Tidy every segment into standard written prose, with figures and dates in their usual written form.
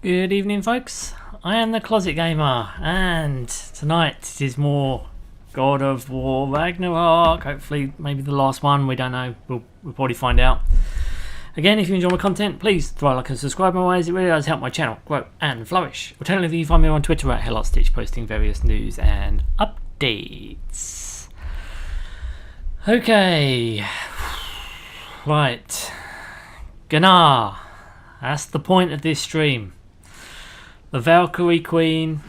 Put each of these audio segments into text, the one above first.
Good evening, folks. I am the Closet Gamer, and tonight it is more God of War Ragnarok. Hopefully, maybe the last one. We don't know. We'll probably find out. Again, if you enjoy my content, please throw a like and subscribe. My ways, it really does help my channel grow and flourish. Alternatively, you find me on Twitter at HellotStitch, posting various news and updates. Okay, right, Gunnar. That's the point of this stream. The Valkyrie Queen,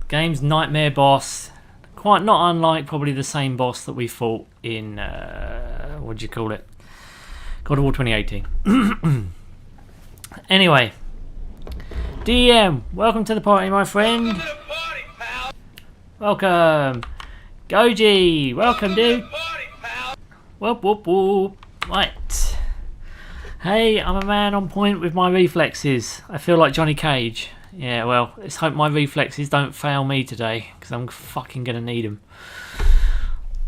the game's nightmare boss, quite not unlike probably the same boss that we fought in, what do you call it? God of War 2018. Anyway, DM, welcome to the party, my friend. Welcome to the party, pal. Welcome. Goji, welcome, dude. Party, pal. Whoop, whoop, whoop. Right. Hey, I'm a man on point with my reflexes. I feel like Johnny Cage. Yeah, well, let's hope my reflexes don't fail me today, because I'm fucking going to need them.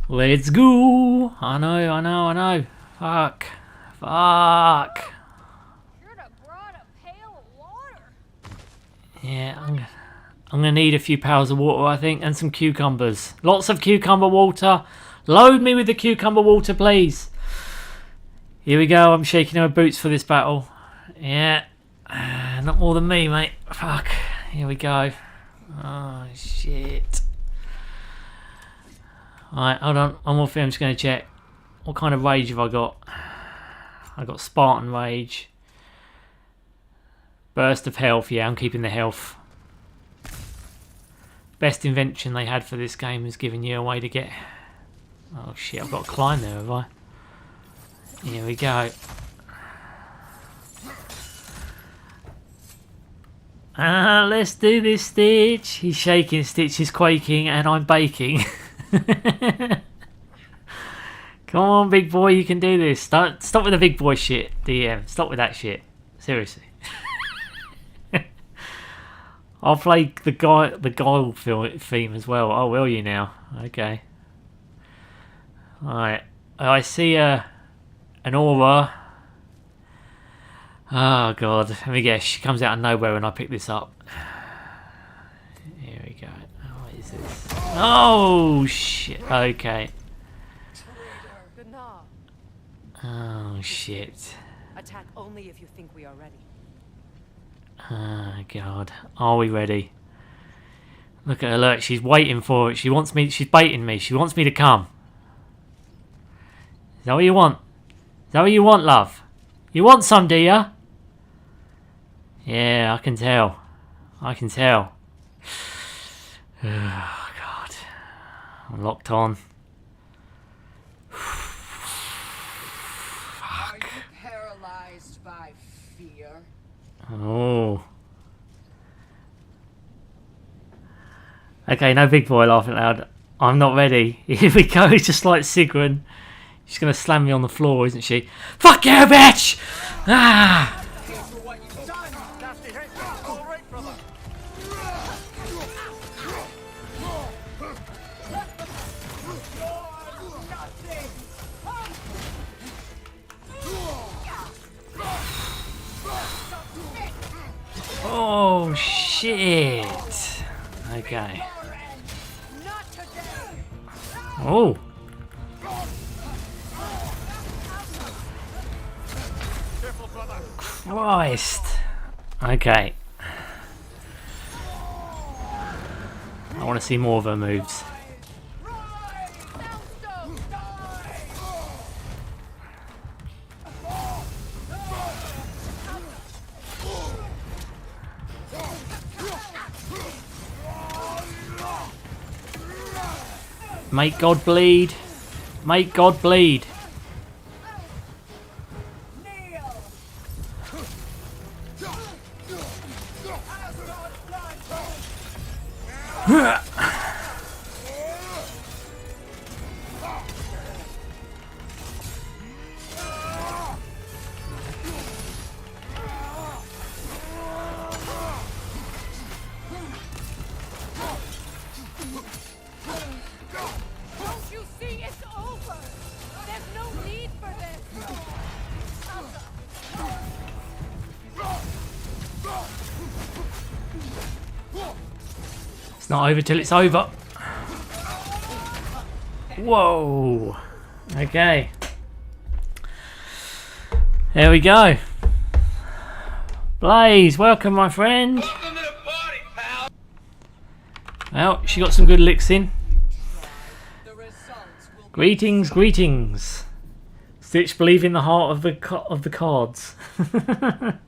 Let's go. I know. Fuck. Should have brought a pail of water. Yeah, I'm going to need a few pails of water, I think, and some cucumbers. Lots of cucumber water. Load me with the cucumber water, please. Here we go. I'm shaking my boots for this battle. Yeah. Not more than me, mate. Fuck. Here we go. Oh, shit. Alright, hold on. One more thing I'm just going to check. What kind of rage have I got? I got Spartan rage. Burst of health. Yeah, I'm keeping the health. Best invention they had for this game is giving you a way to get... Oh, shit. I've got to climb there, have I? Here we go. Let's do this, Stitch. He's shaking, Stitch is quaking, and I'm baking. Come on, big boy, you can do this. Stop with the big boy shit, DM. Stop with that shit. Seriously. I'll play the guile theme as well. Oh, will you now? Okay. Alright. I see an aura. Oh god, let me guess, she comes out of nowhere when I pick this up. Here we go. Oh, what is this? Oh shit, okay. Oh shit. Attack only if you think we are ready. Oh god, are we ready? Look at her, look, she's waiting for it. She wants me, she's baiting me, she wants me to come. Is that what you want? Is that what you want, love? You want some, do ya? Yeah, I can tell. Oh, God. I'm locked on. Fuck. Are you paralyzed by fear? Oh. Okay, no big boy laughing loud. I'm not ready. Here we go, just like Sigrun. She's gonna slam me on the floor, isn't she? Fuck you, bitch! Ah! Oh shit! Okay. Oh. Christ. Okay. I want to see more of her moves. Make God bleed. Make God bleed. Don't you see it's over? There's no need for this. It's not over till it's over. Whoa. Okay. There we go. Blaze, welcome my friend. Welcome to the party, pal. Well, she got some good licks in. The results will Greetings, greetings. Stitch, believe in the heart of the cards. Come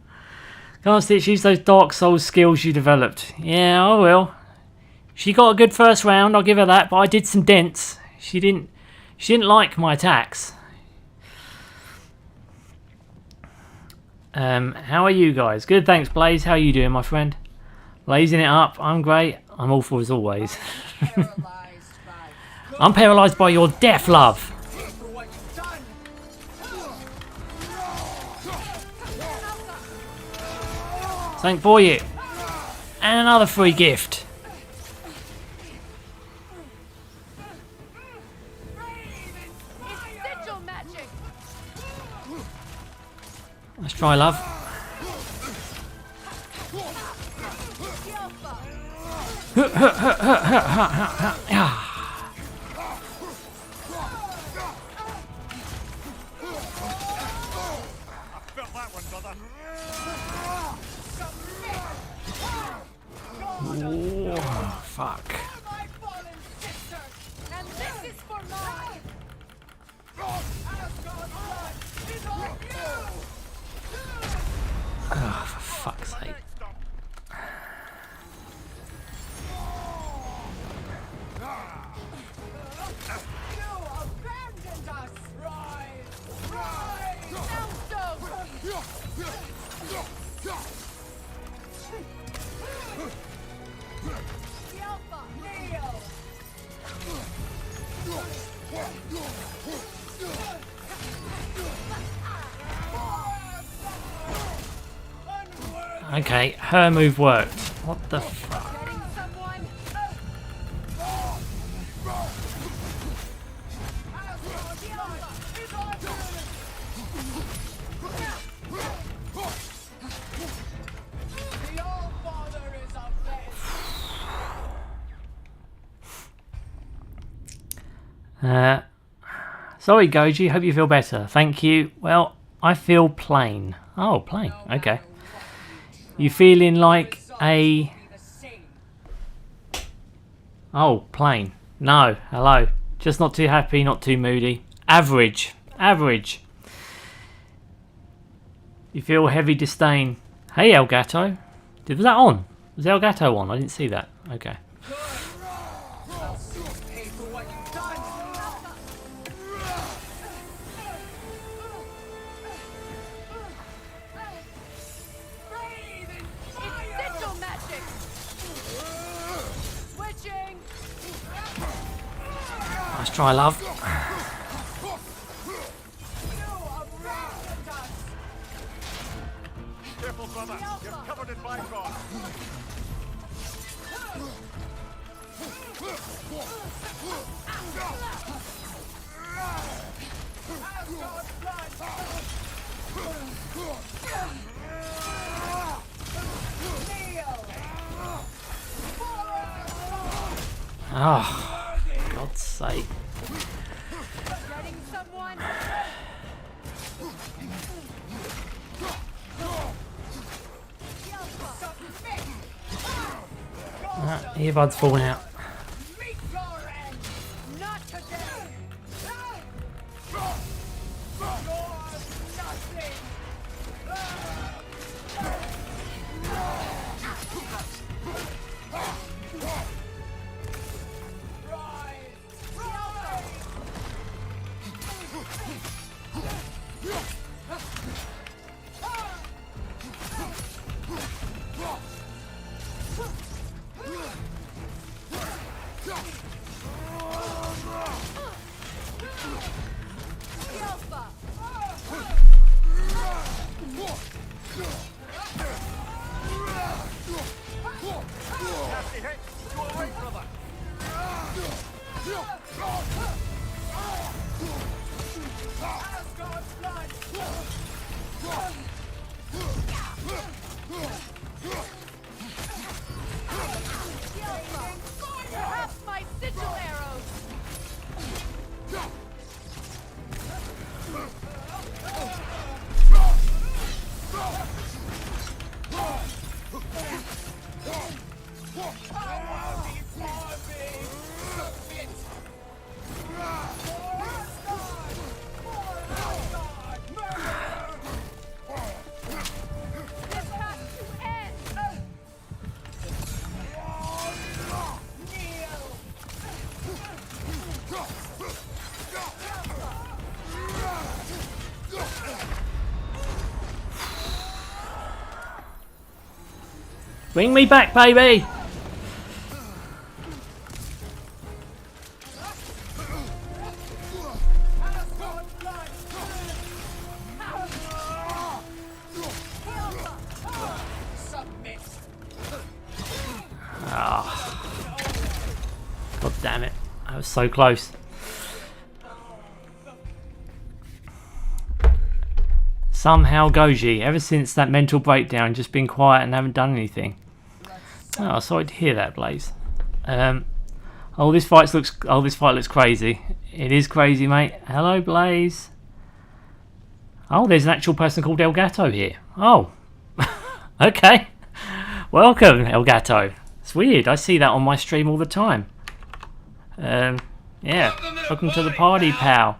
on, Stitch, use those Dark Souls skills you developed. Yeah, I will. She got a good first round, I'll give her that, but I did some dents. She didn't like my attacks. How are you guys? Good, thanks, Blaze. How are you doing, my friend? Blazing it up. I'm great. I'm awful as always. paralyzed by I'm paralysed by your death, love. for what you've done. Thank for you. And another free gift. It's sigil magic. Let's try, love. Felt that one, brother. Oh, fuck. My fallen sister. And this is for mine. Asgard's blood is on you. Oh, for fuck's sake. You abandoned us. Rise. Rise. Soundstone. Yelpa. Kneel. Okay, her move worked. What the fuck? Getting someone. Asgard's blood is on you. The All-Father is avenged. Sorry, Goji. Hope you feel better. Thank you. Well, I feel plain. Oh, plain. Okay. You feeling like a... Be the same. Oh, plain. No. Hello. Just not too happy, not too moody. Average. Average. You feel heavy disdain. Hey, Elgato. Was that on? Was Elgato on? I didn't see that. Okay. I'll soon pay for what you've done. Breathe in fire. It's sigil magic. Switching. Let's try, love. You abandoned us. Careful, brother. You're covered in Bifrost. Asgard's blood. Kneel. Oh, for God's sake. Getting someone. Earbud's falling out. Meet your end. Not today. You're nothing. Yelpa. Nasty hit. Go away, brother. Asgard's blood. Bring me back, baby! God damn it. That was so close. Somehow Goji, ever since that mental breakdown, just been quiet and haven't done anything. Oh, sorry to hear that, Blaze. Oh, this fight looks crazy. It is crazy, mate. Hello, Blaze. Oh, there's an actual person called Elgato here. Oh. Okay. Welcome, Elgato. It's weird. I see that on my stream all the time. Yeah. Welcome to the party, pal.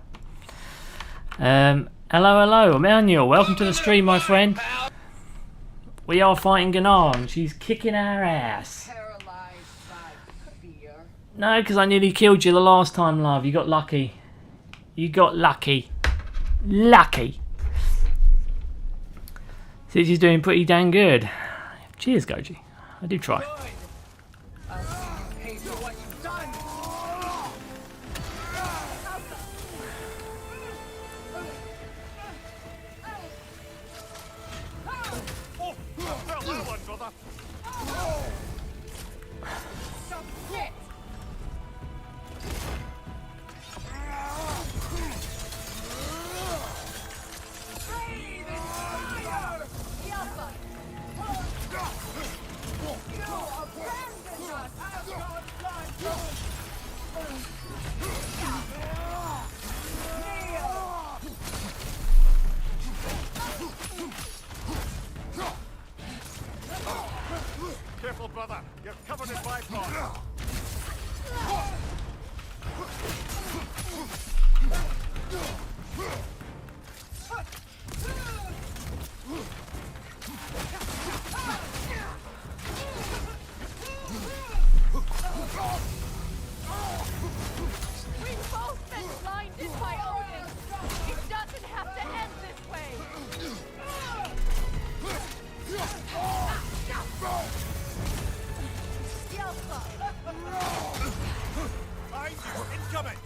Hello, Emmanuel. Welcome to the stream, my friend. We are fighting Gnar, and she's kicking our ass. Paralyzed by fear. No, because I nearly killed you the last time, love. You got lucky. You got lucky. Lucky. See, she's doing pretty dang good. Cheers, Goji. I do try. Pay for what you've done. Oh, felt that one, brother. Submit. Breathe in fire. Yalpa! Abandon us. I've gone blind. Careful, brother. You're covered in bypass. We've both been blinded by Odin! It doesn't have to end this way! Yalpa! Behind you, incoming.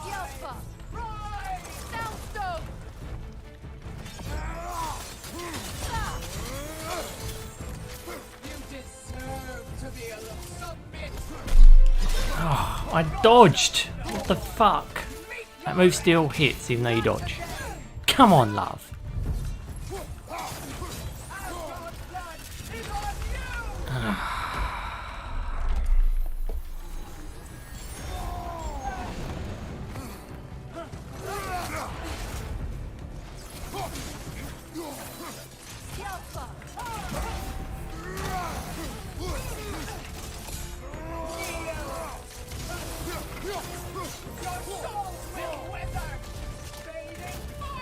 Yalpa! Soundstone! You deserve to be alone. Submit. Oh, I dodged. What the fuck? That move still hits even though you dodge. Come on, love. Yalpa!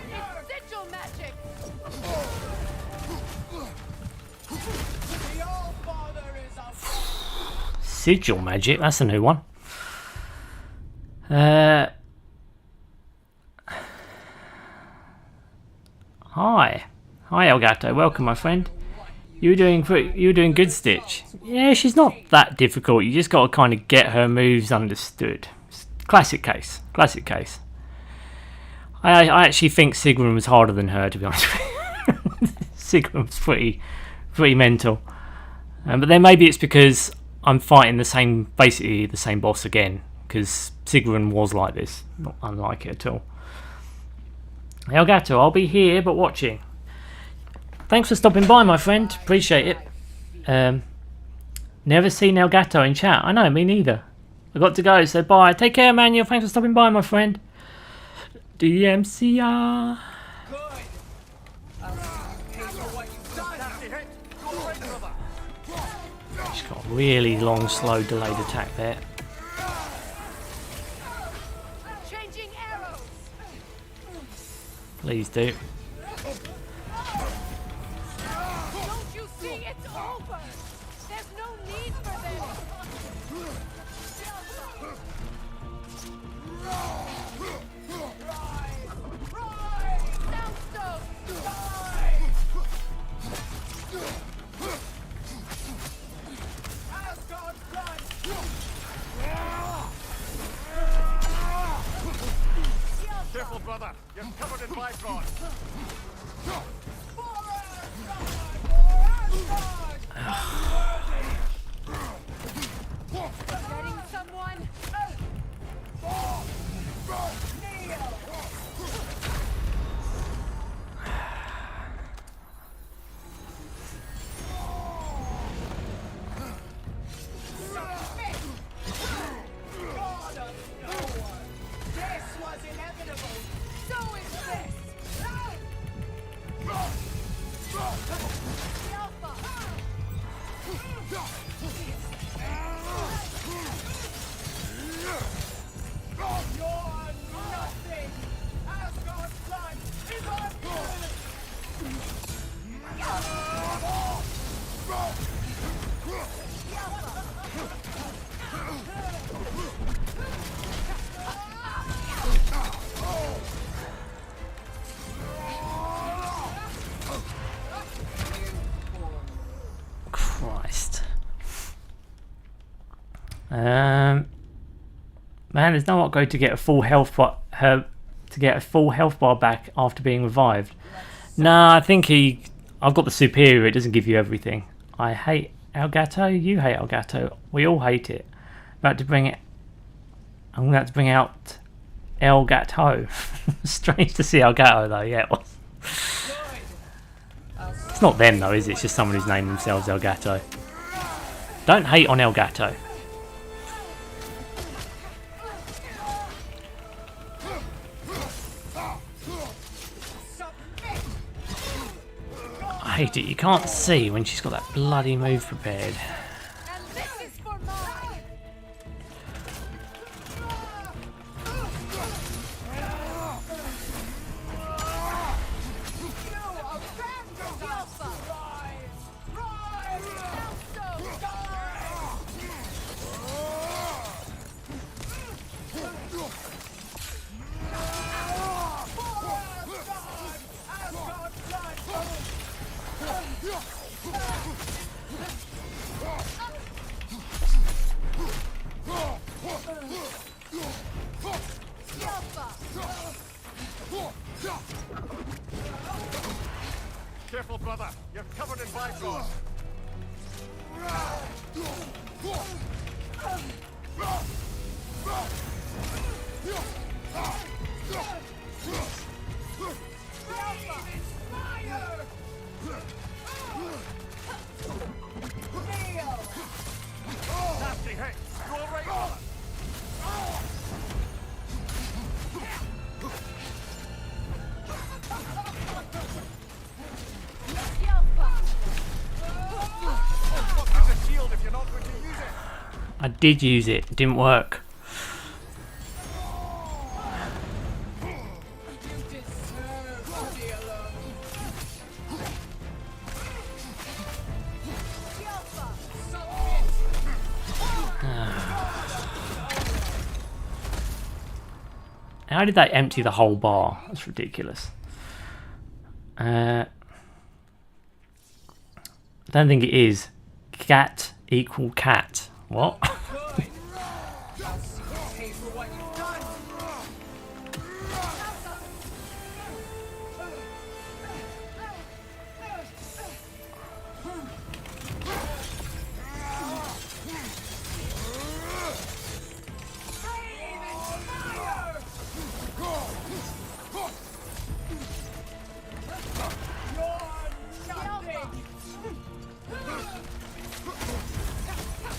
It's sigil magic! The All-Father is a Sigil magic, that's a new one. Hi Elgato, welcome my friend. You're doing good, Stitch. Yeah, she's not that difficult. You just got to kind of get her moves understood. Classic case. I actually think Sigrun was harder than her, to be honest with you. Sigrun was pretty mental. But then maybe it's because I'm fighting basically the same boss again, because Sigrun was like this, not unlike it at all. Elgato, I'll be here but watching. Thanks for stopping by, my friend. Appreciate it. Never seen Elgato in chat. I know, me neither. I got to go, so bye. Take care, Manuel. Thanks for stopping by, my friend. DMCR. good. Pay for what you've done. Nasty hit. Go right, brother. She's got a really long, slow, delayed attack there. Changing arrows! Please do. Don't you see it's over? You're covered in byproducts. Getting someone? Christ. Man, there's no upgrade to get a full health bar, back after being revived. Nah, I think I've got the superior. It doesn't give you everything. I hate Elgato. You hate Elgato. We all hate it. I'm about to bring out Elgato. Strange to see Elgato though. Yeah, it was. It's not them though, is it? It's just someone who's named themselves Elgato. Don't hate on Elgato. I hate it. You can't see when she's got that bloody move prepared. And this is for mine! Careful, brother. You're covered in byproducts. Nasty hit. You all right, brother? Use a shield if you're not going to use it. I did use it. It didn't work. How did that empty the whole bar? That's ridiculous. I don't think it is. Cat equal cat. What?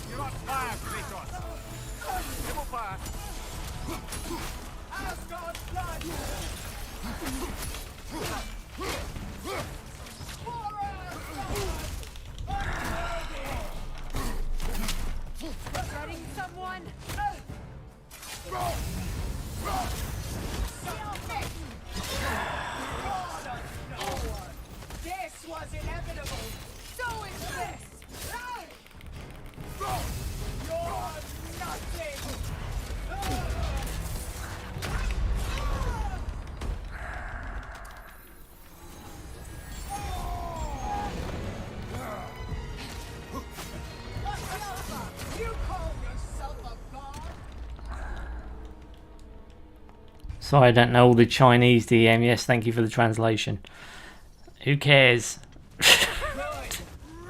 You're on fire, Kratos. Double fire. Getting someone? This was inevitable. So is this! You're nothing. You call yourself a god? Sorry, I don't know all the Chinese DM. Yes, thank you for the translation. Who cares? Good.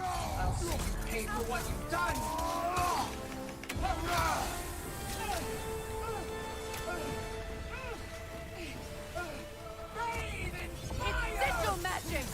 I'll see you pay for what you've done. It's sigil magic!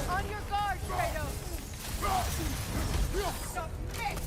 On your guard, Kratos! Submit!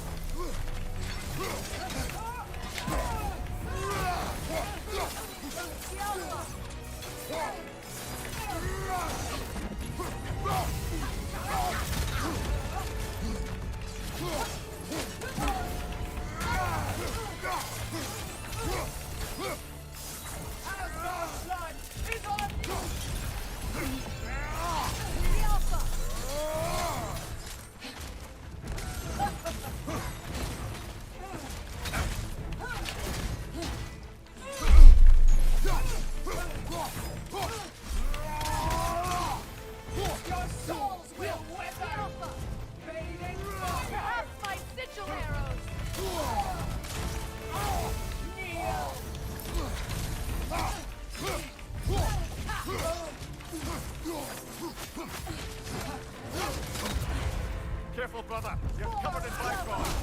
Careful, brother. You're covered in black gauze.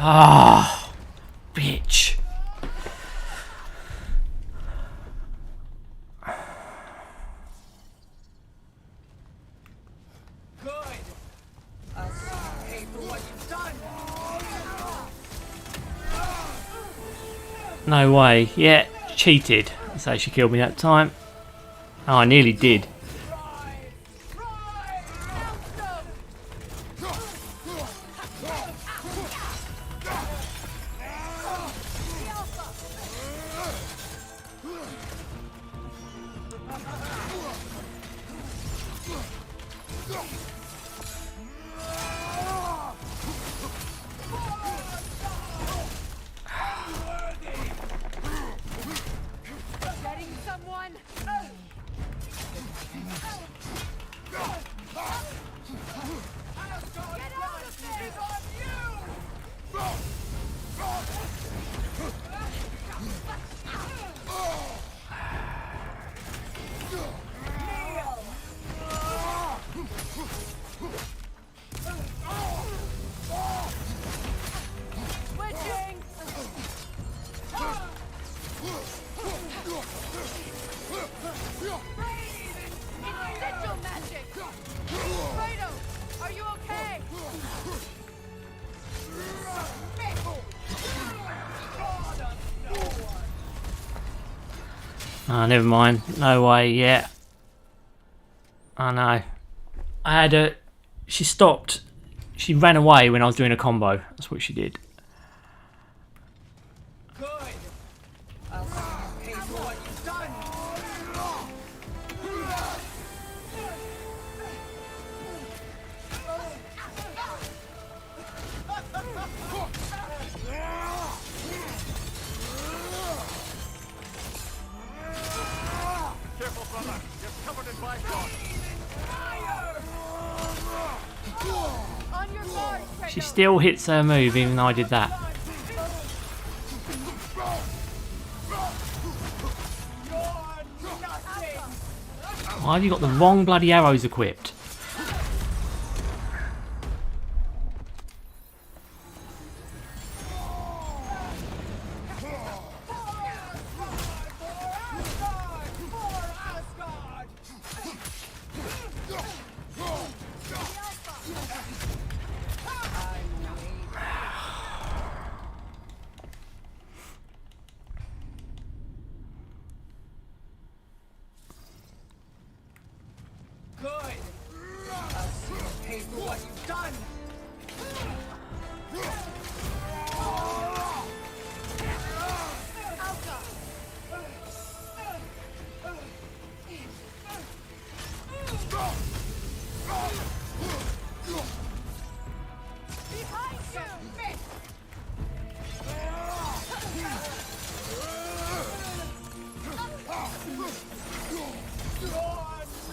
Ah, bitch. Good. I'll see you pay for what you've done. No way. Yeah, cheated. So she killed me that time. Oh, I nearly did. Getting someone? Get out of there! Switching! It's sigil magic! Kratos, are you okay? Oh, never mind. No way. Yeah. I know. I had a... She stopped. She ran away when I was doing a combo. That's what she did. Good. I'll see you pay for what you've done. Careful, brother. You're covered in bygone. On your guard, Kratos. She still hits her move even though I did that. Why have you got the wrong bloody arrows equipped? Good. I'll see you pay for what you've done. Behind you! You're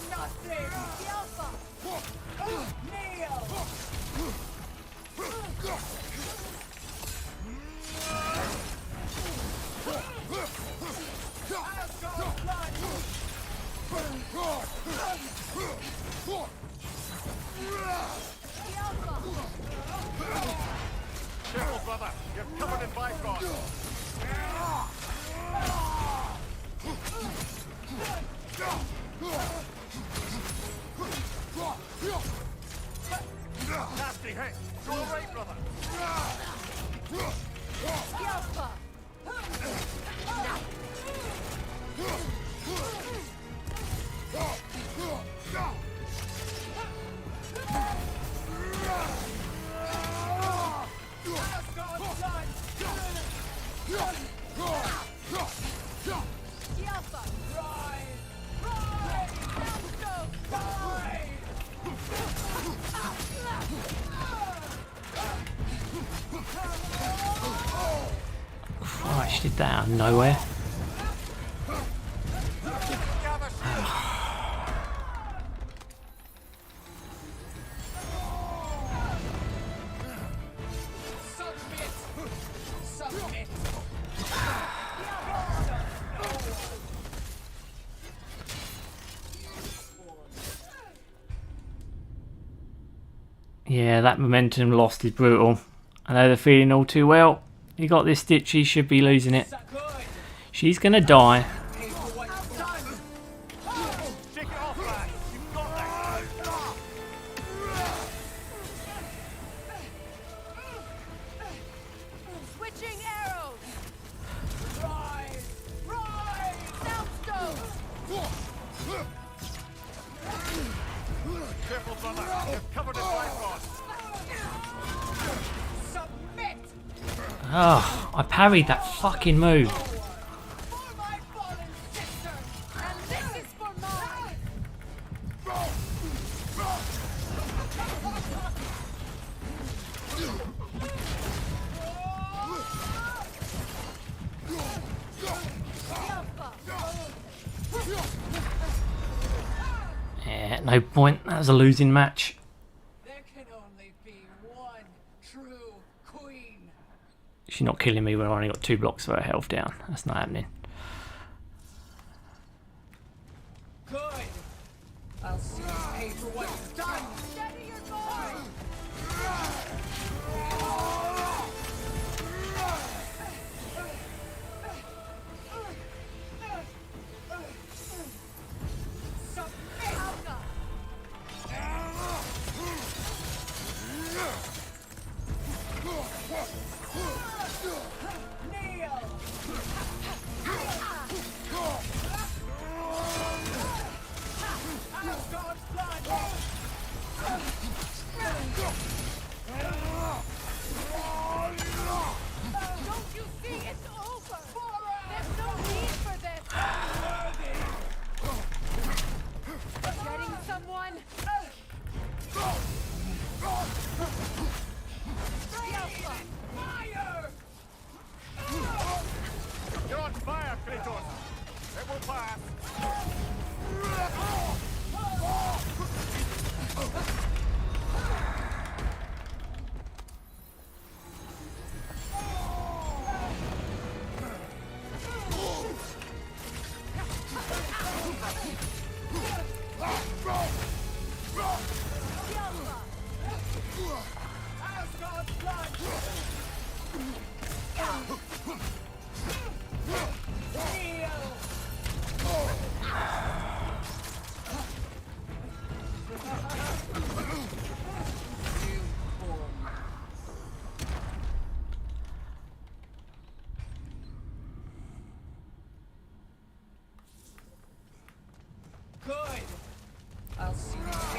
nothing. The Alpha! Kneel. Asgard blood. The Alpha! Careful, brother. You're covered in bygone. Nasty hit. Go away, brother. The Alpha! Asgard blood. The Alpha! Rise. Oh, she did that out of nowhere. Submit. Yeah, that momentum lost is brutal. I know they're feeling all too well. You got this, Stitchy, should be losing it. Good. She's gonna die. Pay for what you've done. Shake it off, lad. You've got that. Switching arrows! Rise. Rise. Soundstone! Careful, brother. You're covered in bygone. Submit. Oh, I parried that fucking move. For my fallen sister. And this is for mine! Yeah, no point. That was a losing match. There can only be one true queen. She's not killing me when I only got 2 blocks of her health down. That's not happening. Good. I'll see you pay for what you've done. Steady your guard! Asgard's blood.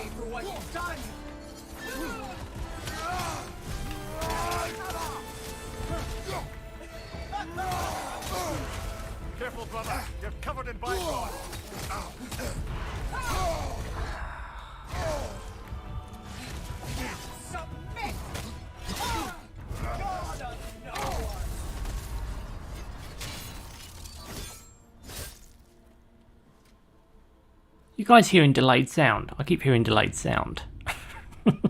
pay for what you've done. Careful, brother. You're covered in bygone. Submit! God of no one! You guys hearing delayed sound? I keep hearing delayed sound. Good. You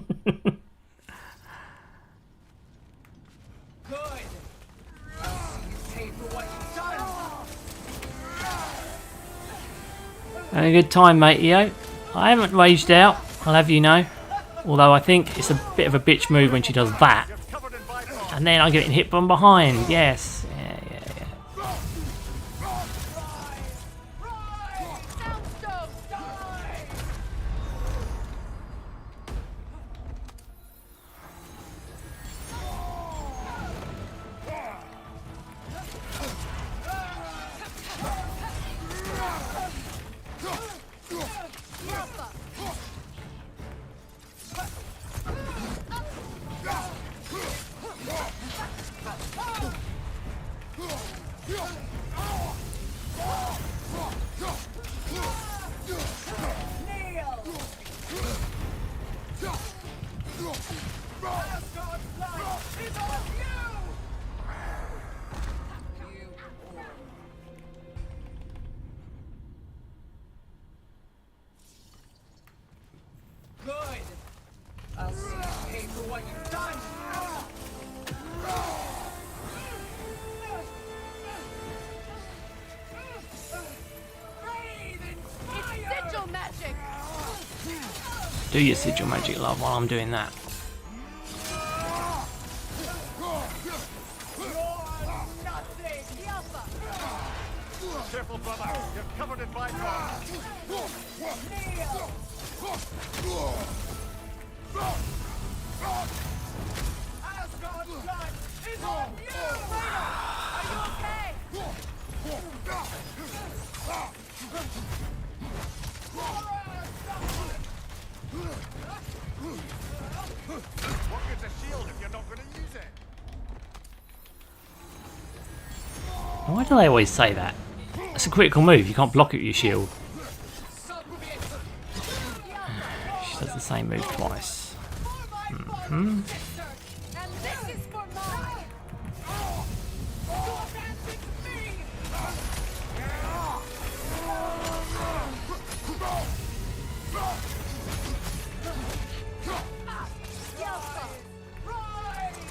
pay for what you've done. Having a good time, mate, yo. I haven't raged out, I'll have you know. Although I think it's a bit of a bitch move when she does that. You're covered in bygone. And then I get hit from behind. Yes. Yeah. Soundstone, die! Good. I'll see you pay for what you've done. It's sigil magic! Do your sigil magic, love, while I'm doing that. Careful, brother. You're covered in bygone. Asgard's blood is on you! Are you okay? What good's a shield if you're not going to use it? Why do they always say that? It's a critical move, you can't block it with your shield. She does the same move twice. And this is for mine!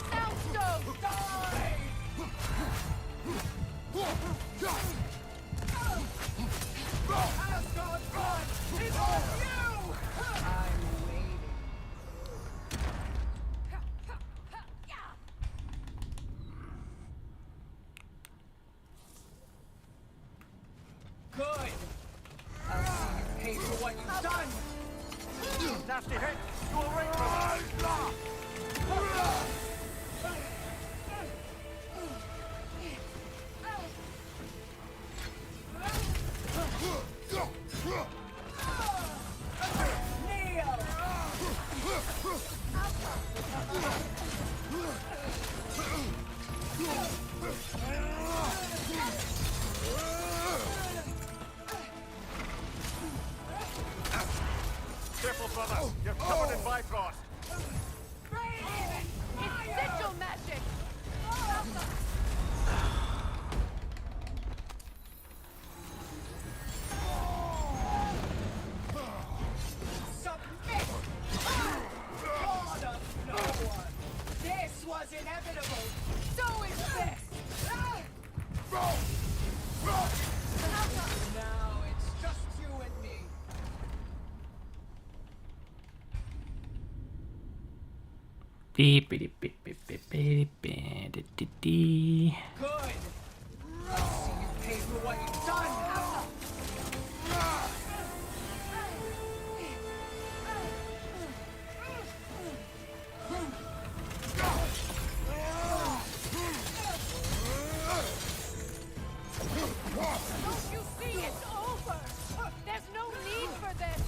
Soundstone, die! Asgard's blood is on you! I'm waiting. Good. I'll see you pay for what you've done. Nasty hit. You all right, brother? Careful, brother. You're covered in bifrost. It's sigil magic! Submit! God of no one! This was inevitable! So is this! Now it's just you and me. Beep, beep, beep, beep, beep, beep, beep, dee, dee, dee. Good! I'll see you pay for what you've done! Don't you see it's over? There's no need for this!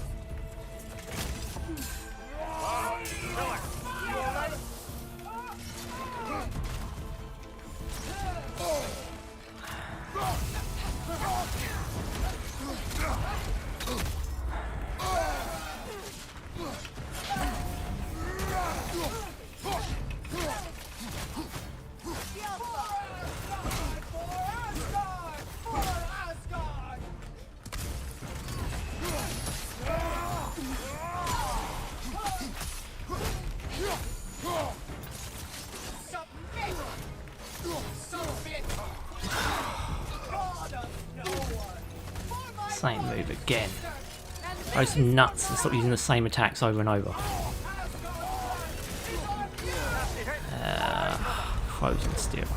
Same move again. Throw some nuts and stop using the same attacks over and over. Frozen steel.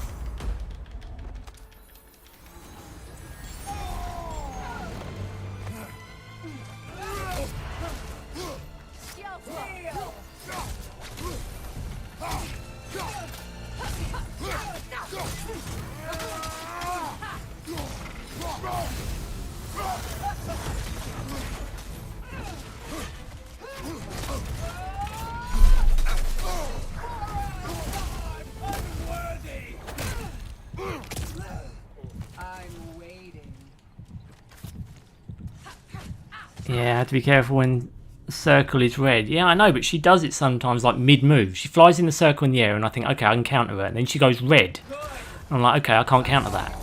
Yeah, I have to be careful when the circle is red. Yeah, I know, but she does it sometimes, like mid-move. She flies in the circle in the air, and I think, okay, I can counter her. And then she goes red. And I'm like, okay, I can't counter that.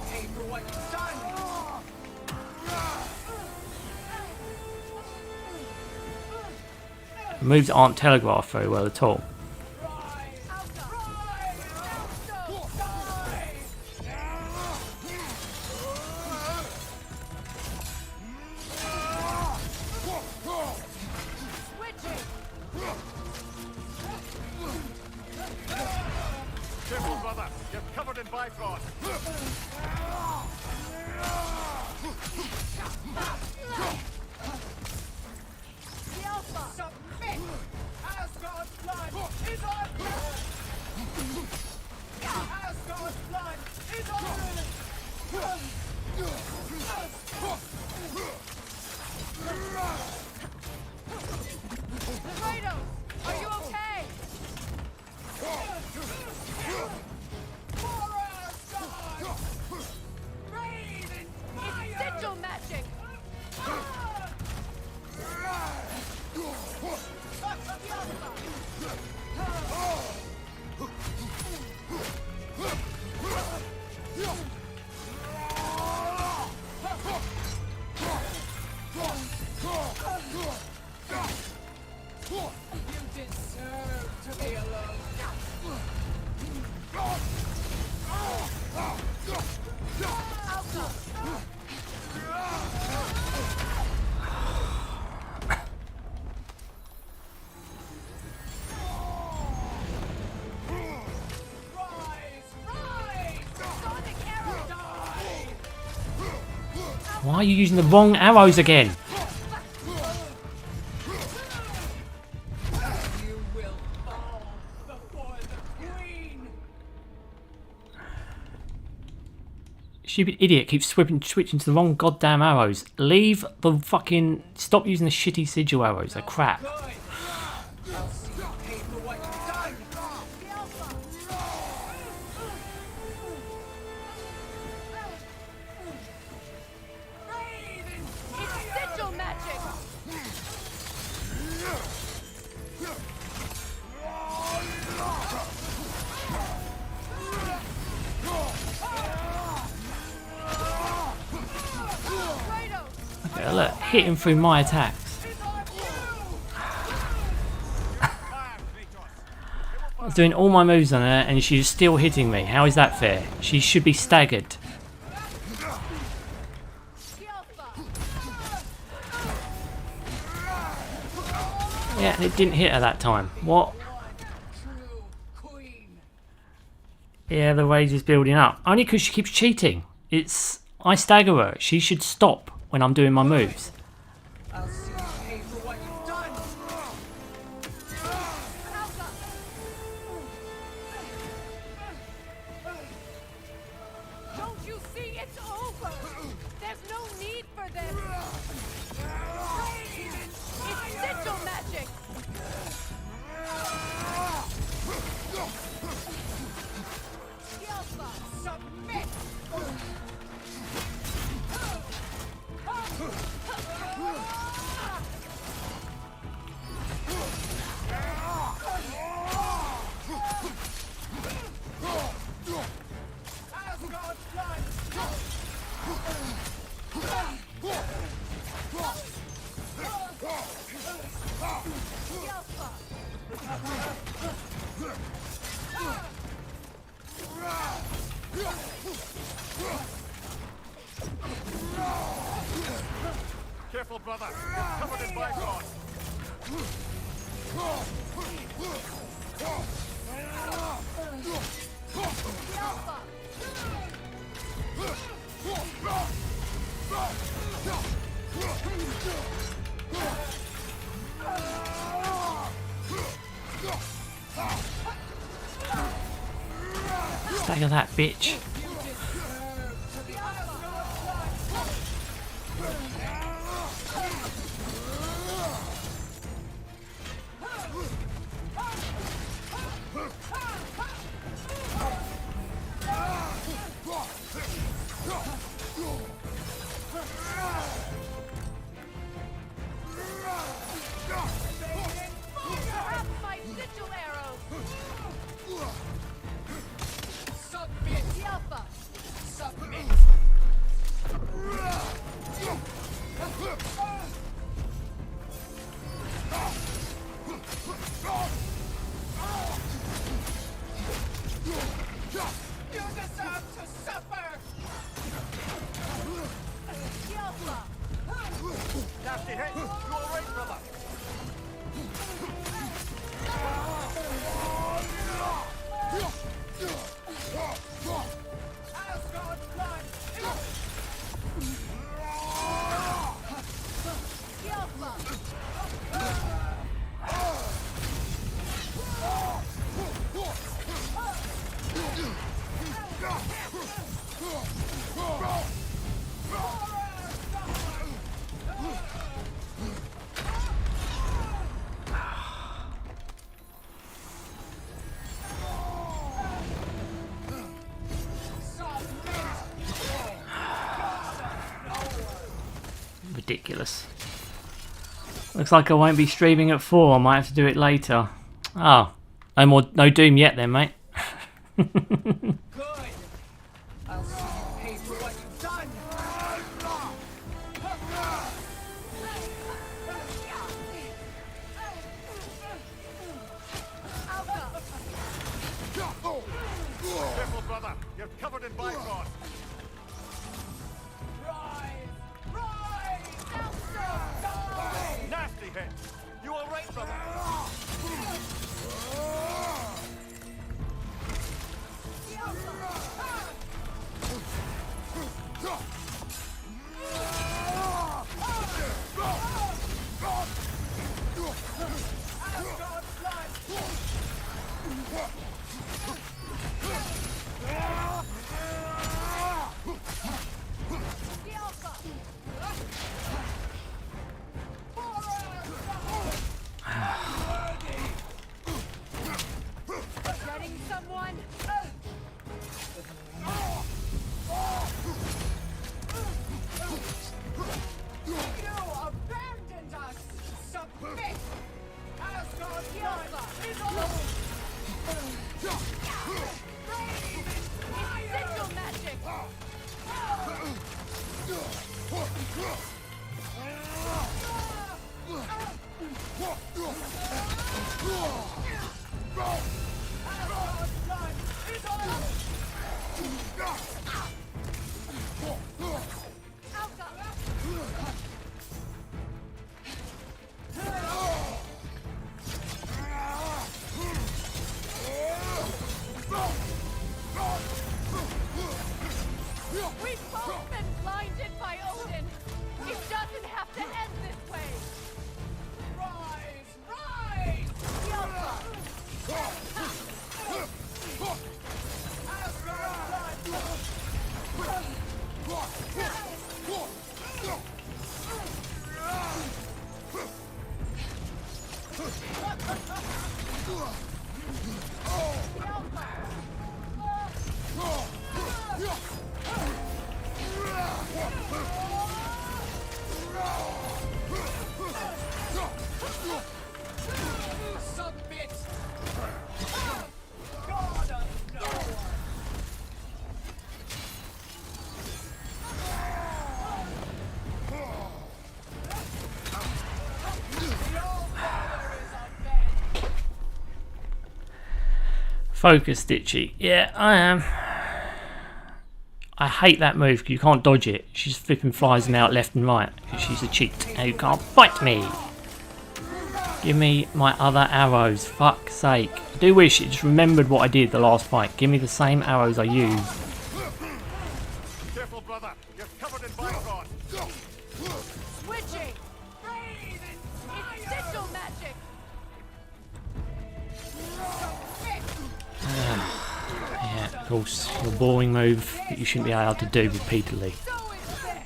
The moves aren't telegraphed very well at all. Careful, brother. You're covered in Bifrost. Submit! Asgard's blood is our blood! Asgard's blood is our Kratos, are you okay? For Asgard! Rain and fire! It's sigil magic! You deserve to be alone. Why are you using the wrong arrows again? You will fall before the queen. Stupid idiot keeps switching to the wrong goddamn arrows. Leave the fucking... Stop using the shitty sigil arrows. They're crap. Good. I'll see you pay for what you've done. Rain and It's sigil magic! Kratos! Okay, look, hit him through my attacks. I was doing all my moves on her and she's still hitting me. How is that fair? She should be staggered. Yeah, and it didn't hit her that time. What? true queen. Yeah, the rage is building up. Only because she keeps cheating. I stagger her. She should stop when I'm doing my moves. I'll see you pay for what you've done. Don't you see it's over? There's no need for this! It's sigil magic! Submit! Careful, brother. You're covered in bygone. Stagger that bitch. My sigil arrows! Submit! Yelpa! Submit! You deserve to suffer! Yelpa! Nasty hit. You all right, brother? Asgard blood! Yelpa! Ridiculous. Looks like I won't be streaming at 4. I might have to do it later. Oh, no Doom yet then, mate. Good! I'll see you pay for what you've done! Careful, brother. You're covered in bygone. Rise! Rise! Nasty hit. You all right, brother? Asgard blood! Getting someone? You abandoned us! Submit! Asgard blood is all! Sigil magic! We've both been blinded by Odin! It doesn't have to end this way! Rise! Rise! Yelpa! Asgard blood! Submit! God of Noah! Focus, Ditchy. Yeah, I am. I hate that move because you can't dodge it. She just flipping flies me out left and right because she's a cheat and you can't fight me. Give me my other arrows, fuck's sake. I do wish it just remembered what I did the last fight. Give me the same arrows I used. Careful, brother. You're covered in bifrost. Switching! It's digital magic! Yeah, of course, your boring move that you shouldn't be allowed to do repeatedly. So is this.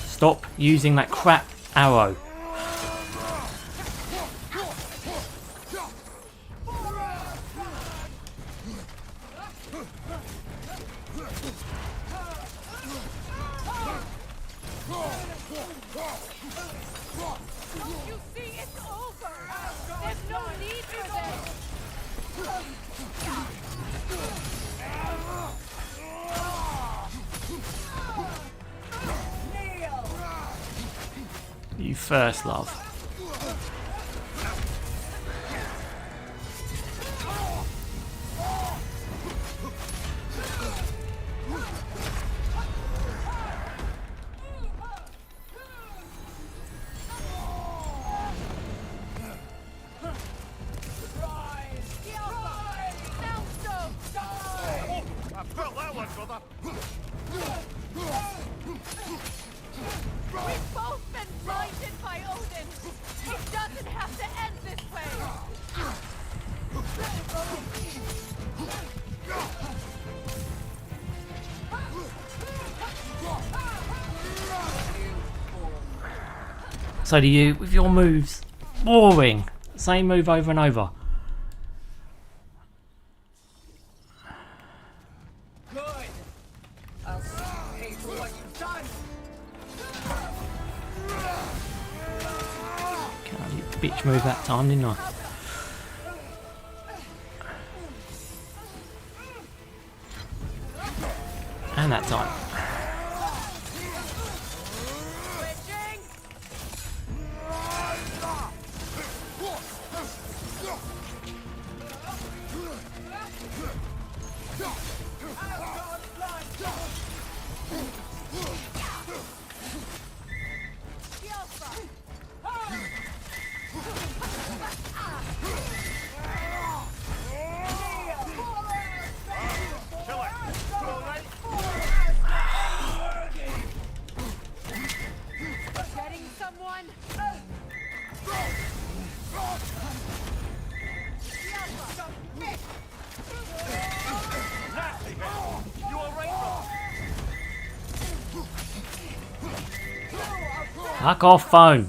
Stop using that crap arrow. Don't you see it's over? There's no need for this! You first, love. I felt that one, brother. We've both been blinded by Odin! It doesn't have to end this way! So do you with your moves. Boring. Same move over and over. Good. I'll pay for what you've done. God, you bitch move that time, didn't I? And that time. Switching! Kill it. You all right? Getting someone? Nasty hit. You all right, brother? Fuck off, phone.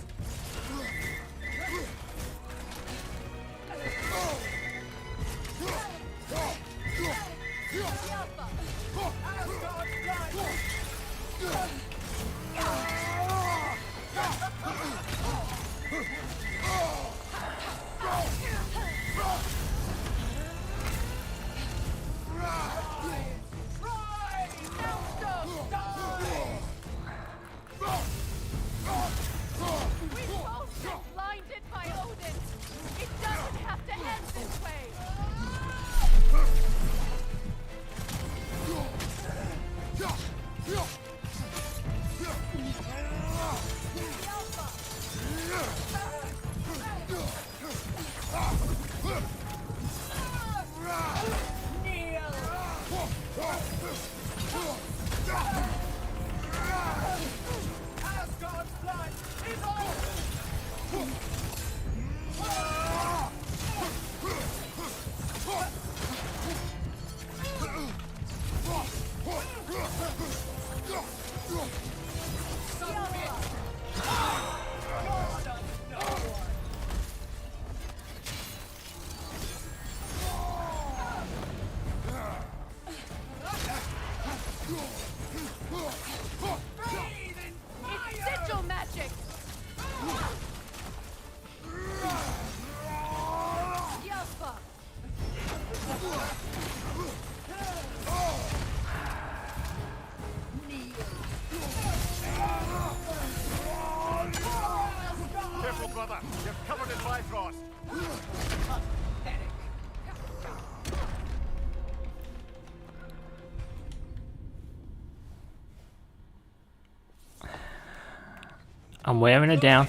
I'm wearing her down.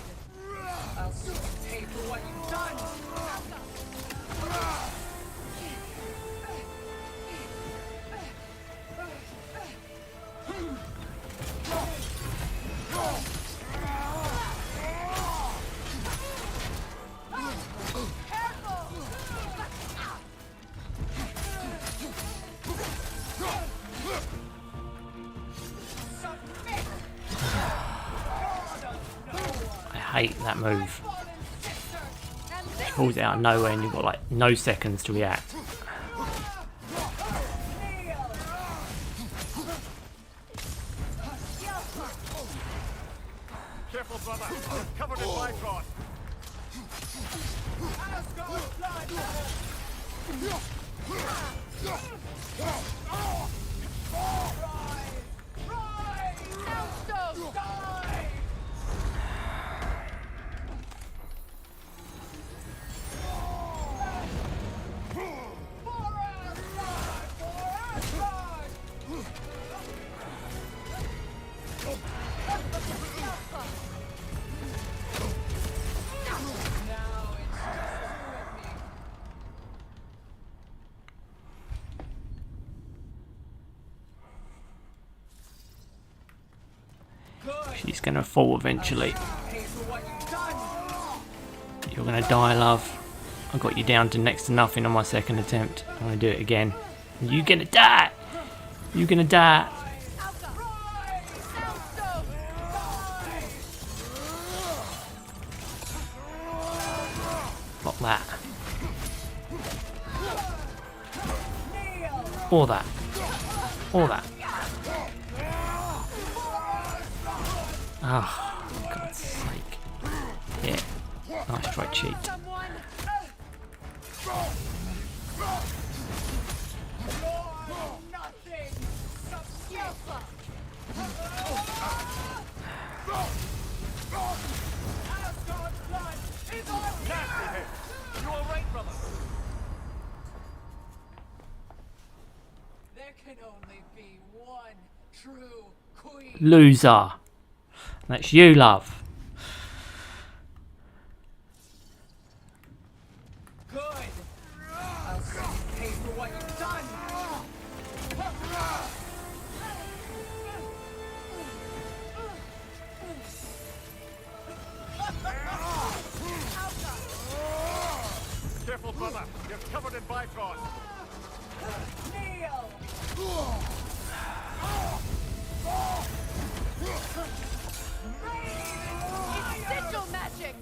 I'll soon pay for what you've done. I hate that move. She pulls it out of nowhere and you've got like no seconds to react. Careful, brother. You're covered in bifrost. She's gonna fall eventually. You're gonna die, love. I got you down to next to nothing on my second attempt. I'm gonna do it again. You're gonna die! You're gonna die! Block that. Or that. Or that. Oh, for God's sake. Yeah. Nice try, cheat. You all right, brother? There can only be one true queen. Loser. That's you, love. Good. I'll soon pay for what you've done. Careful, brother. You're covered in bifrost. Kneel. It's sigil magic!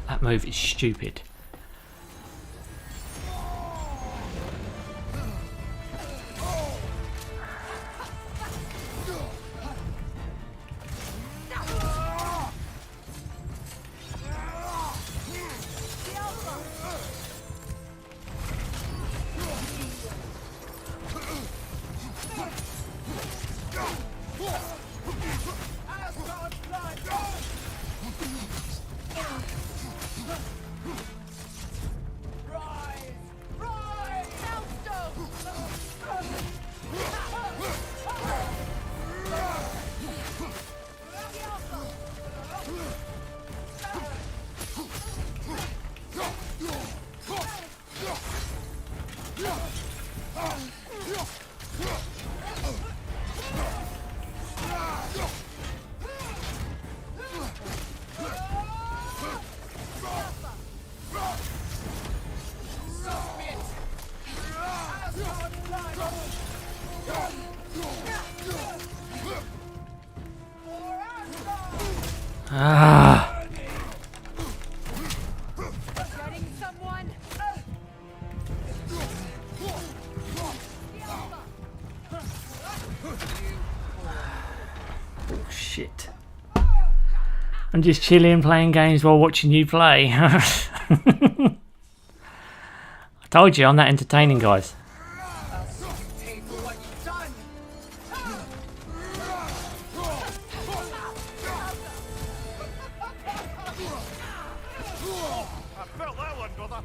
That move is stupid. Ah. Getting someone. Shit. I'm just chilling, playing games while watching you play. I told you, I'm that entertaining, guys. I'll see you pay for what you've done. I felt that one, brother.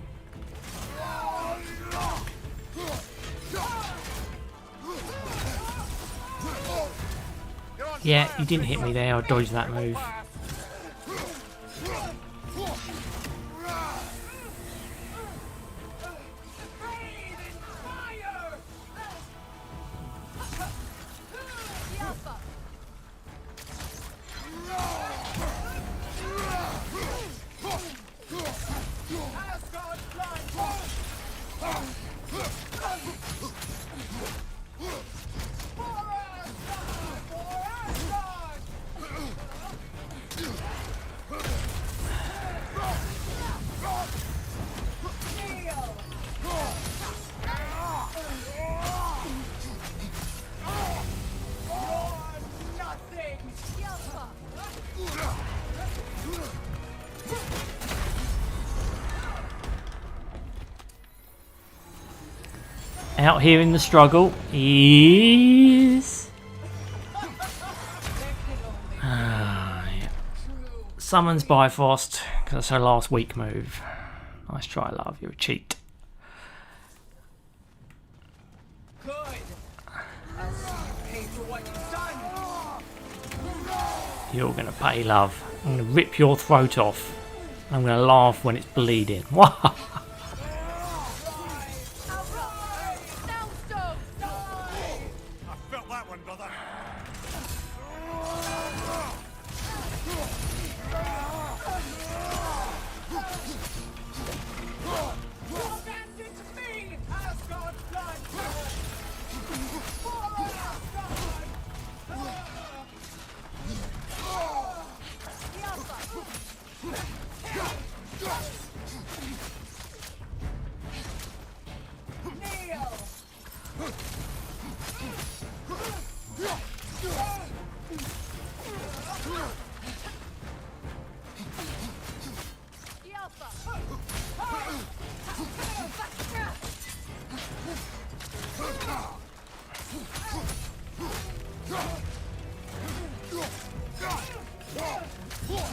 You're on Yeah, fire, you didn't hit me there. I'll dodge that move. Out here in the struggle is... yeah. Summons Bifrost, because that's her last weak move. Nice try, love. You're a cheat. Good. I'll see you pay for what you've done. You're going to pay, love. I'm going to rip your throat off. I'm going to laugh when it's bleeding. I felt that one, brother. Abandon to me, Asgard's blood.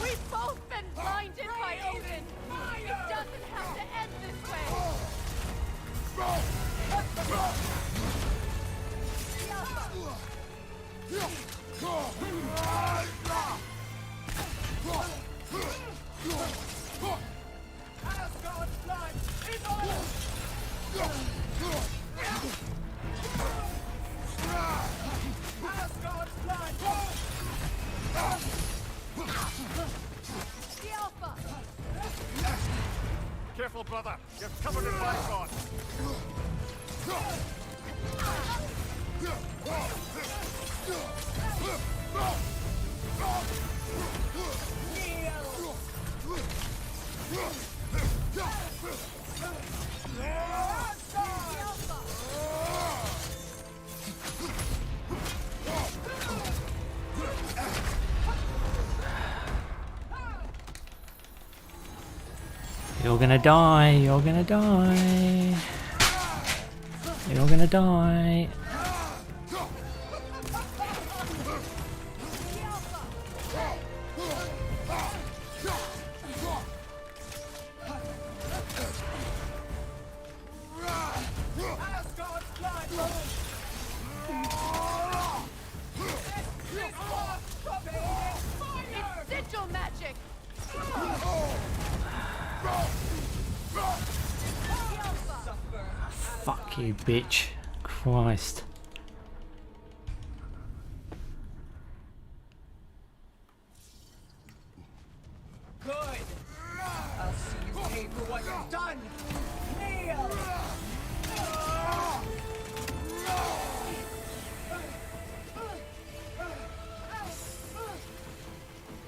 We've both been blinded by Odin. It doesn't have to end this way. Asgard's blood is on. Asgard's blood. Careful, brother. You're covered in bygone. You're gonna die, you're gonna die. You're gonna die. Asgard's blood. It's sigil magic. Fuck you, bitch. Christ. Good. I'll see you pay for what you've done. Kneel.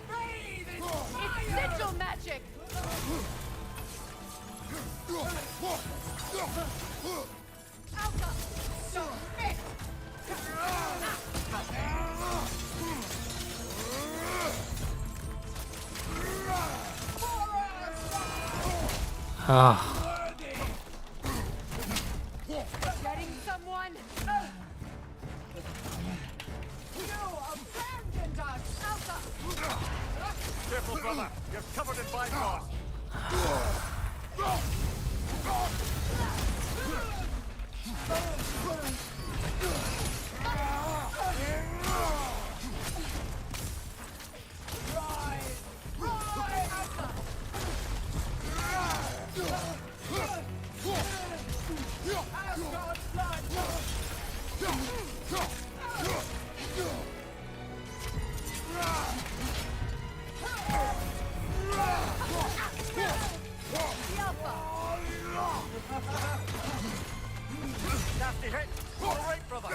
Breathe Ah. Getting someone? You abandoned us! Alpha! Careful, brother. You're covered in bygones. Nasty hit. All right, brother.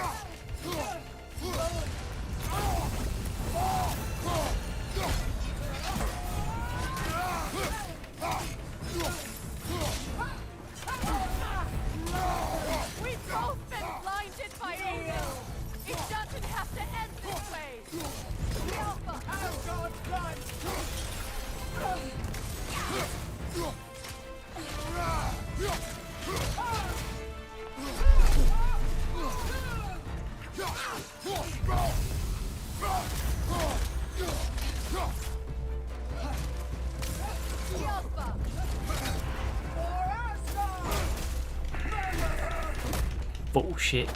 We've both been blinded by evil! It doesn't have to end this way! The Alpha! Asgard's blood! The Alpha! Bullshit.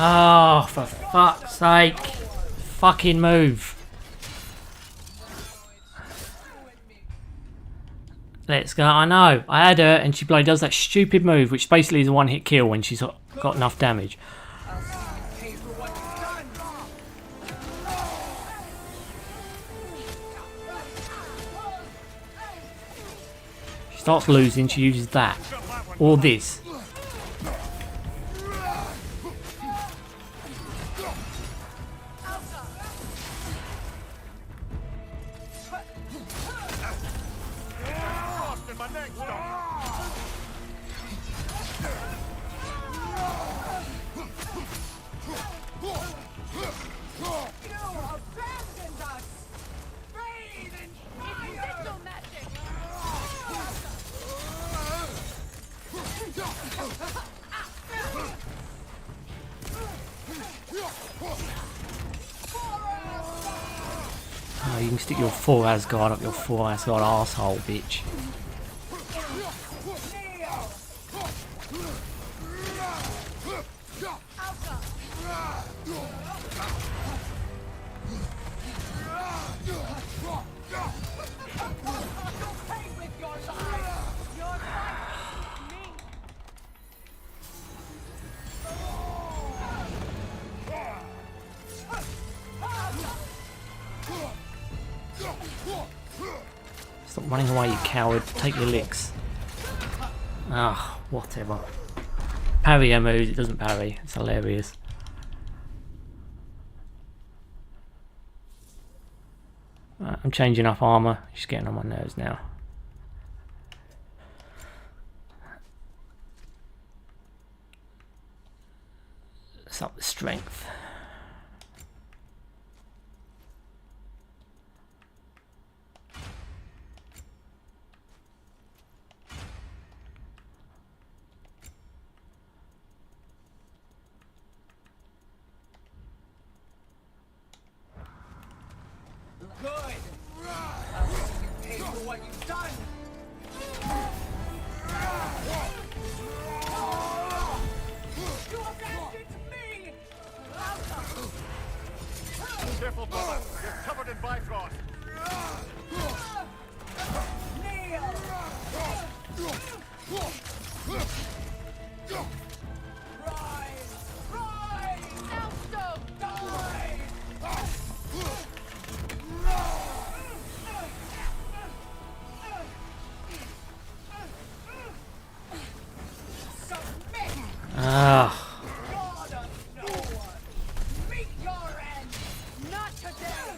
Oh, for fuck's sake. Fucking move. Let's go. I know. I had her and she bloody does that stupid move, which basically is a one-hit kill when she's got enough damage. She starts losing, she uses that. Or this. Oh, you can stick your 4 Asgard up your 4 Asgard arsehole, bitch. Stop running away, you coward. Take your licks. Ah, whatever. Parry her moves, it doesn't parry. It's hilarious. Right, I'm changing up armour. She's getting on my nerves now. Let's up the strength. Good. I'll see you pay for what you've done. You abandoned me. Rise! Rise! Now stone! Die! Submit! Ah, God of no one! Meet your end! Not today!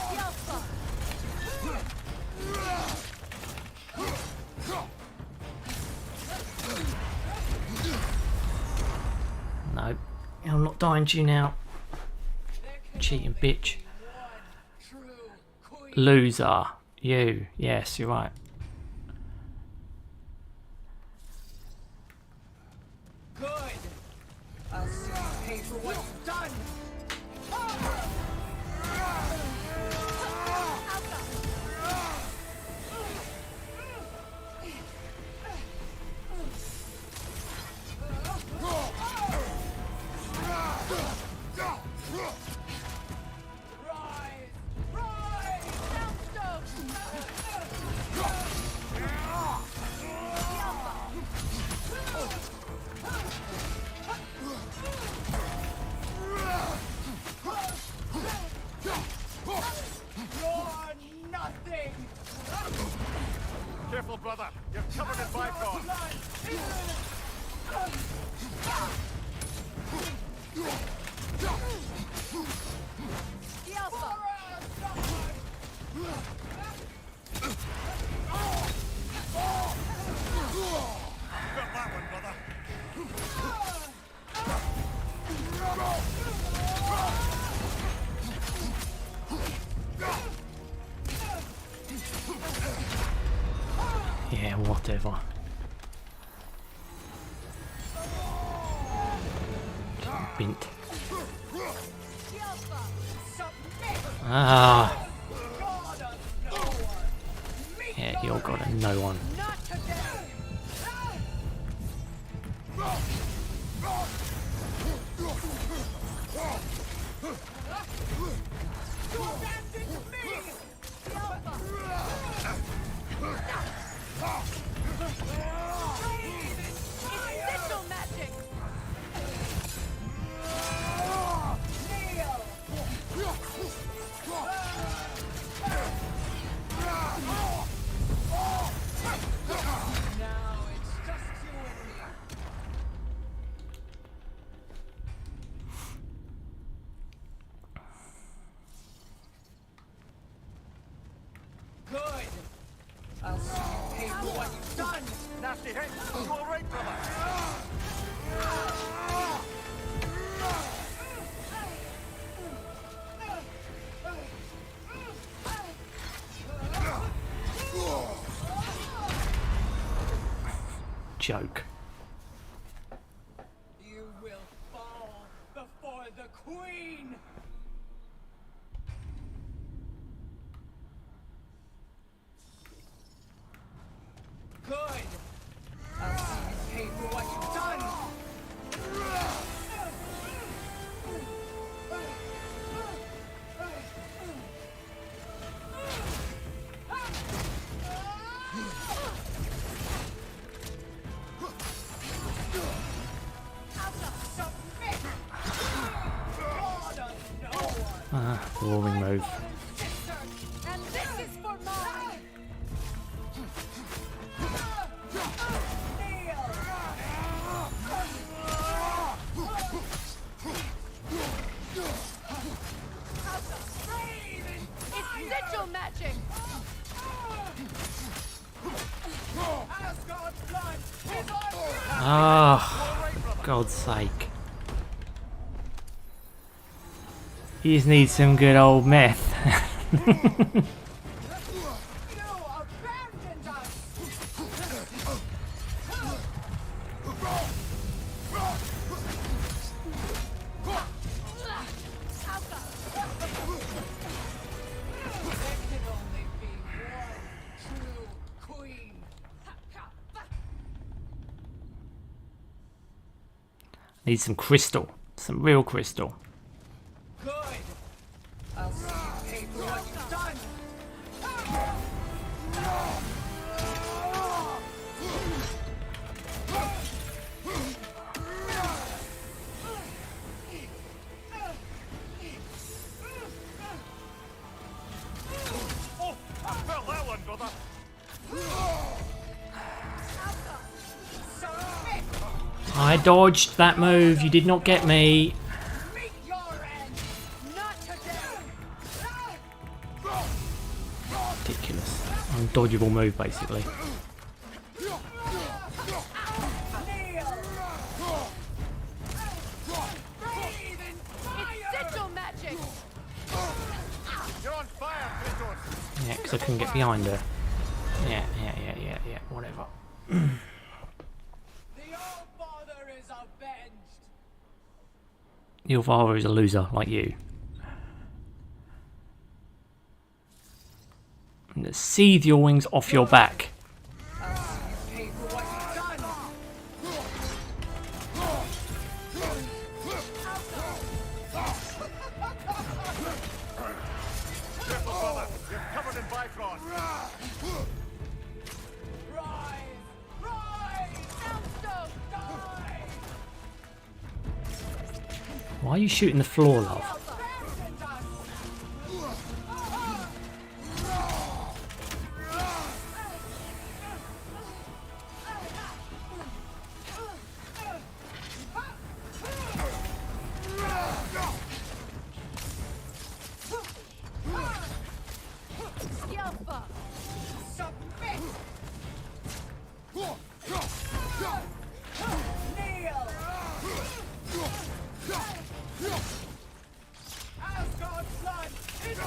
Yelpa! no. I'm not dying to you now. Cheating bitch. True queen. Loser. You. Yes, you're right. Good. I'll see you pay for what you've done. Rise! Rise! Now stone! You're nothing! Careful, brother. You're covered in bygone. Yelpa! Got that one, brother. Yeah, whatever. Bint. Yelpa! Submit! Ah, God of no one! Meet yeah, your you're got a no one. Not today! You abandoned me! It's sigil magic! Kneel! Now it's just you and me. Good. I'll see you pay for what you've done. Nasty hit. You all right, brother? Joke. You will fall before the queen. Good. I'll see you pay for what you've done. Submit. God of no one. Ah, roaring move. Sister! And this is for mine! It's sigil magic! Ah, for God's sake. You just need some good old meth. You abandoned us! There can only be one true queen. Need some crystal. Some real crystal. Good. I'll see you pay for what you've done. I dodged that move. You did not get me. Meet your end. Not today. Ridiculous. Undodgeable move, basically. Kneel. Breathe in fire. It's sigil magic! You're on fire, Kratos. Yeah, because I couldn't get behind her. Yeah, whatever. The All-Father is avenged. Your father is a loser, like you. And seethe your wings off your back. Pay for what you've done. Careful, brother. You're covered in Bifrost. Rise. Rise. Soundstone! Die. Why are you shooting the floor, love? Abandoned us. Yelpa! Submit. Kneel. Asgard's blood is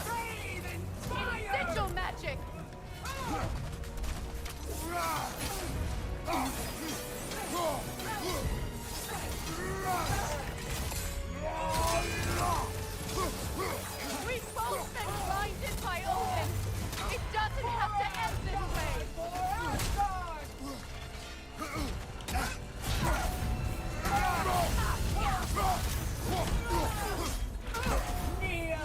breathe in fire. Sigil magic! We've both been blinded by Odin! It doesn't have to end this way! For Asgard. Kneel.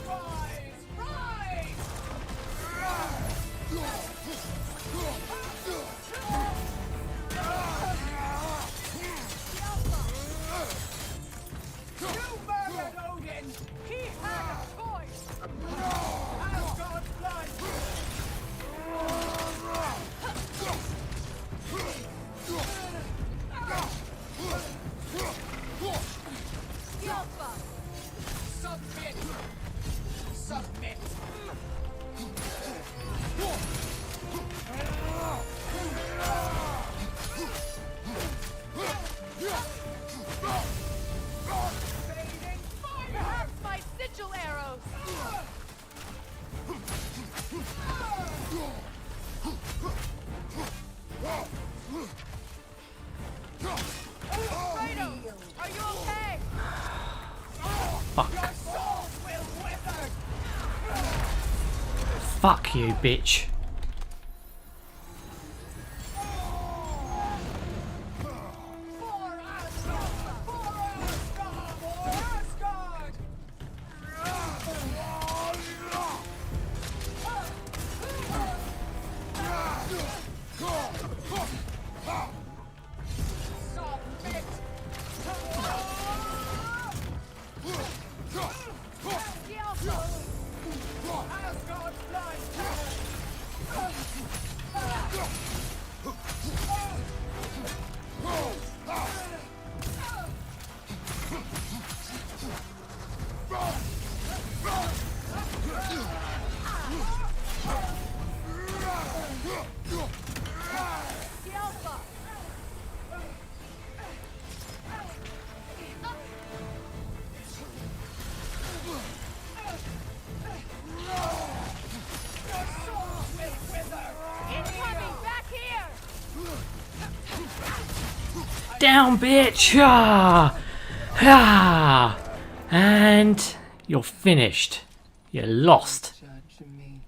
Rise. Rise. You murdered Odin. He had a choice! Asgard's blood. Yelpa! Submit. Submit. Fading fire. Perhaps my sigil arrows! Kratos! Are you okay? Fuck. Souls will wither. Fuck you, bitch. For Asgard. For Asgard. For Asgard. Submit. Yelpa! Asgard's blood. Yelpa! Souls will wither. Incoming! Back here! Down, bitch! Ah! Ah! And you're finished. You're lost. Judge me.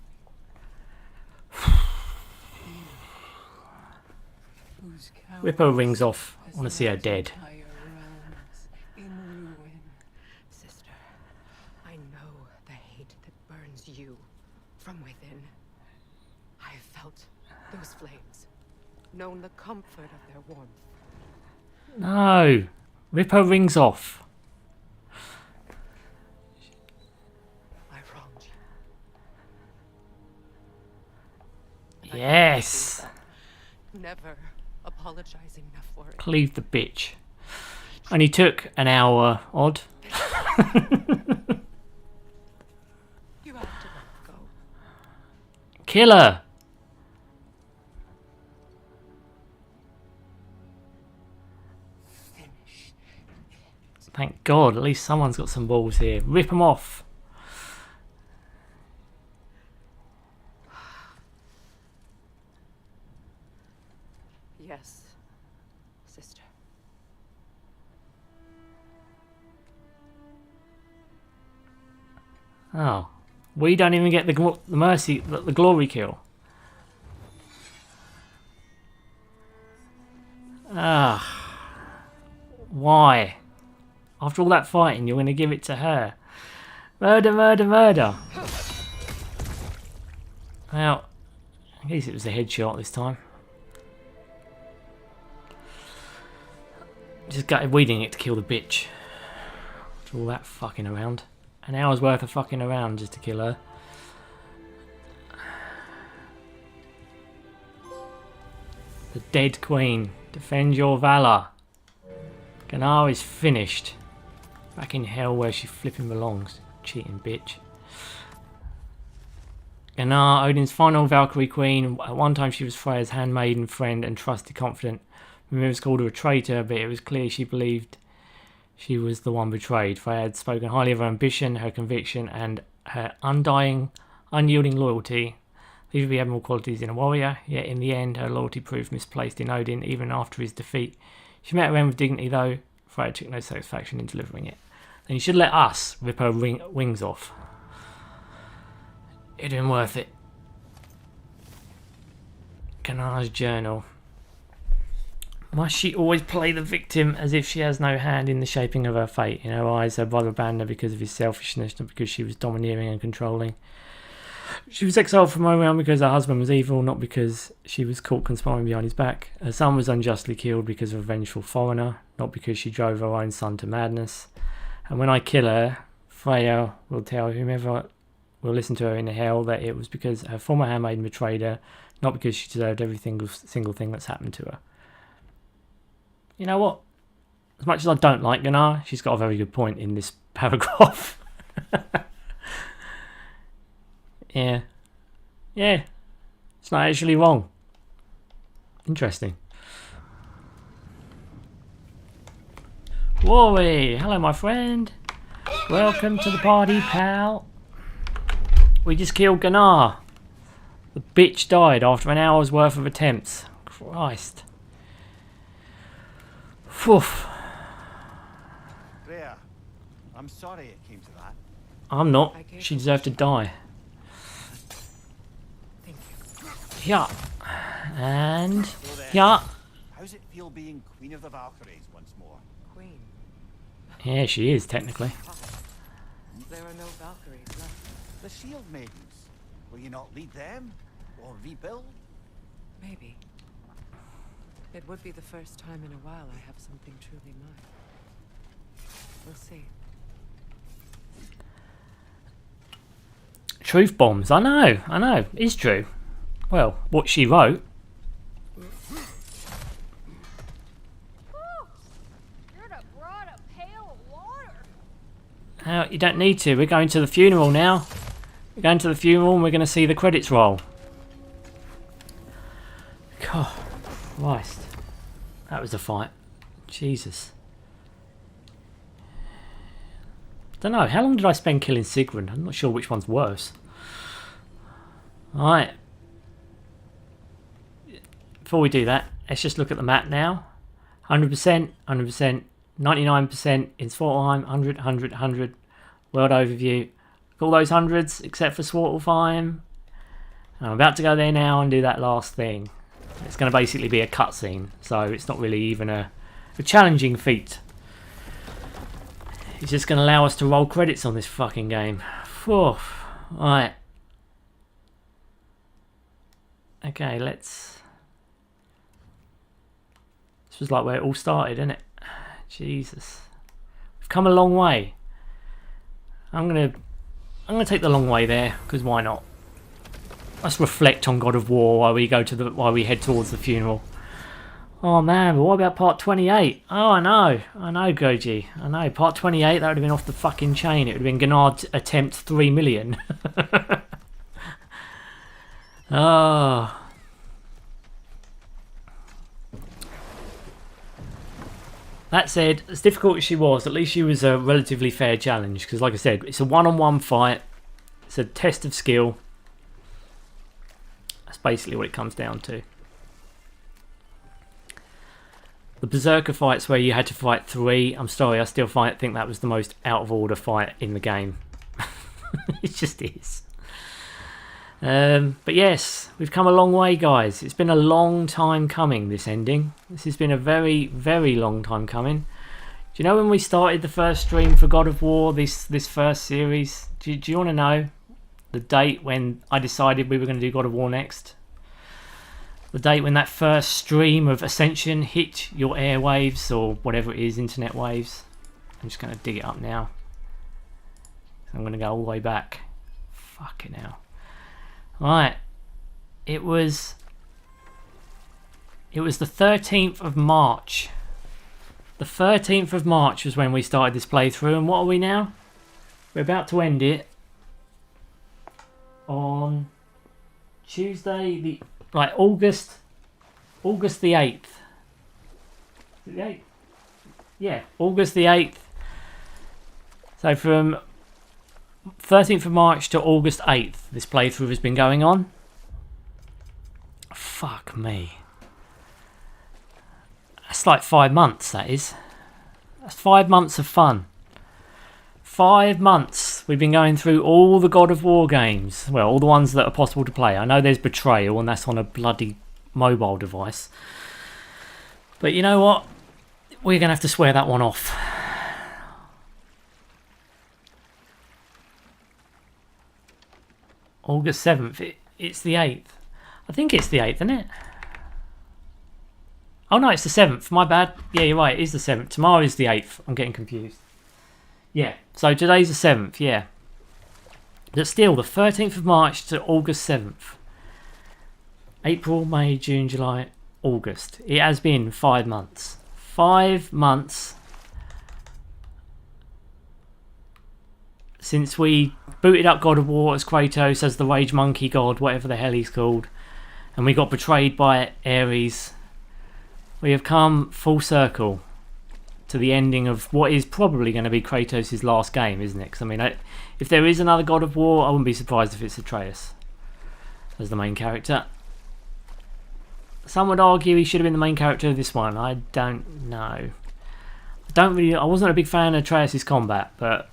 Whose Rip her rings off. I want to see her dead. entire realms in ruin. Sister, I know the hate that burns you from within. I've felt those flames, known the comfort of their warmth. No. Rip her rings off. I wronged you. Yes. Never apologizing enough for it. Cleave the bitch. Only took an hour odd. You have to let go. Kill her. Finish. Thank God, at least someone's got some balls here. Rip them off. Yes, sister. Oh, we don't even get the mercy, the glory kill. Ah, why? After all that fighting, you're going to give it to her. Murder, murder, murder. Well, at least it was a headshot this time. Just gutted weeding it to kill the bitch. After all that fucking around. An hour's worth of fucking around just to kill her. The dead queen. Defend your valor. Gunnar is finished. Back in hell where she flipping belongs. Cheating bitch. Gunnar, Odin's final Valkyrie queen. At one time she was Freya's handmaiden, friend and trusted confidant. Mimirs called her a traitor, but it was clear she believed she was the one betrayed. Freya had spoken highly of her ambition, her conviction, and her undying, unyielding loyalty. These would be admirable qualities in a warrior, yet in the end her loyalty proved misplaced in Odin, even after his defeat. She met her end with dignity, though Freya took no satisfaction in delivering it. Then you should let us rip her wings off. It'd been worth it. Gunnar's journal. Must she always play the victim as if she has no hand in the shaping of her fate? In her eyes, her brother abandoned her because of his selfishness, not because she was domineering and controlling. She was exiled from her realm because her husband was evil, not because she was caught conspiring behind his back. Her son was unjustly killed because of a vengeful foreigner, not because she drove her own son to madness. And when I kill her, Freya will tell whomever will listen to her in hell that it was because her former handmaiden betrayed her, not because she deserved every single thing that's happened to her. You know what? As much as I don't like Gunnar, she's got a very good point in this paragraph. Yeah. Yeah. It's not actually wrong. Interesting. Rory! Hello, my friend. Welcome to the party, pal. We just killed Gunnar. The bitch died after an hour's worth of attempts. Christ. Woof. Freya, I'm sorry it came to that. I'm not. She deserved to die. Thank you. Yeah. And yeah. How's it feel being Queen of the Valkyries once more? Queen. Yeah, she is technically. There are no Valkyries left. The Shield Maidens. Will you not lead them? Or rebuild? Maybe. It would be the first time in a while I have something truly mine. We'll see. Truth bombs. I know. It's true. Well, what she wrote. Should have brought a pail of water. You don't need to. We're going to the funeral now. We're going to the funeral and we're going to see the credits roll. God, Christ. That was a fight. Jesus. Don't know. How long did I spend killing Sigrun? I'm not sure which one's worse. Alright. Before we do that, let's just look at the map now. 100%, 100%, 99% in Svartalfheim, 100, 100, 100. World overview. All those hundreds except for Svartalfheim. I'm about to go there now and do that last thing. It's going to basically be a cutscene, so it's not really even a challenging feat. It's just going to allow us to roll credits on this fucking game. Whew. Right. Okay, let's... This was like where it all started, isn't it? Jesus. We've come a long way. I'm gonna take the long way there, because why not? Let's reflect on God of War while we head towards the funeral. Oh man, but what about part 28? Oh, I know, Goji. I know, part 28, that would have been off the fucking chain. It would have been Gennard attempt 3 million. Oh. That said, as difficult as she was, at least she was a relatively fair challenge. Because like I said, it's a one-on-one fight. It's a test of skill. That's basically what it comes down to. The Berserker fights where you had to fight 3, I'm sorry, I still think that was the most out of order fight in the game. It just is. But yes, we've come a long way, guys. It's been a long time coming, this ending. This has been a very, very long time coming. Do you know when we started the first stream for God of War, this first series? Do you want to know the date when I decided we were going to do God of War next? The date when that first stream of Ascension hit your airwaves, or whatever it is, internet waves. I'm just going to dig it up now. I'm going to go all the way back. Fucking hell. Right. It was the 13th of March. The 13th of March was when we started this playthrough, and what are we now? We're about to end it on Tuesday, August the 8th. Is it the 8th? Yeah, August the 8th. So from 13th of March to August 8th, this playthrough has been going on. Fuck me. That's like 5 months, that is. That's 5 months of fun. 5 months we've been going through all the God of War games. Well, all the ones that are possible to play. I know there's Betrayal, and that's on a bloody mobile device. But you know what? We're going to have to swear that one off. August 7th. It's the 8th. I think it's the 8th, isn't it? Oh no, it's the 7th. My bad. Yeah, you're right. It is the 7th. Tomorrow is the 8th. I'm getting confused. Yeah, so today's the 7th, yeah. But still, the 13th of March to August 7th. April, May, June, July, August. It has been 5 months. 5 months since we booted up God of War as Kratos, as the Rage Monkey God, whatever the hell he's called. And we got betrayed by Ares. We have come full circle to the ending of what is probably going to be Kratos' last game, isn't it? Because I mean, if there is another God of War, I wouldn't be surprised if it's Atreus as the main character. Some would argue he should have been the main character of this one. I don't know. I wasn't a big fan of Atreus' combat, but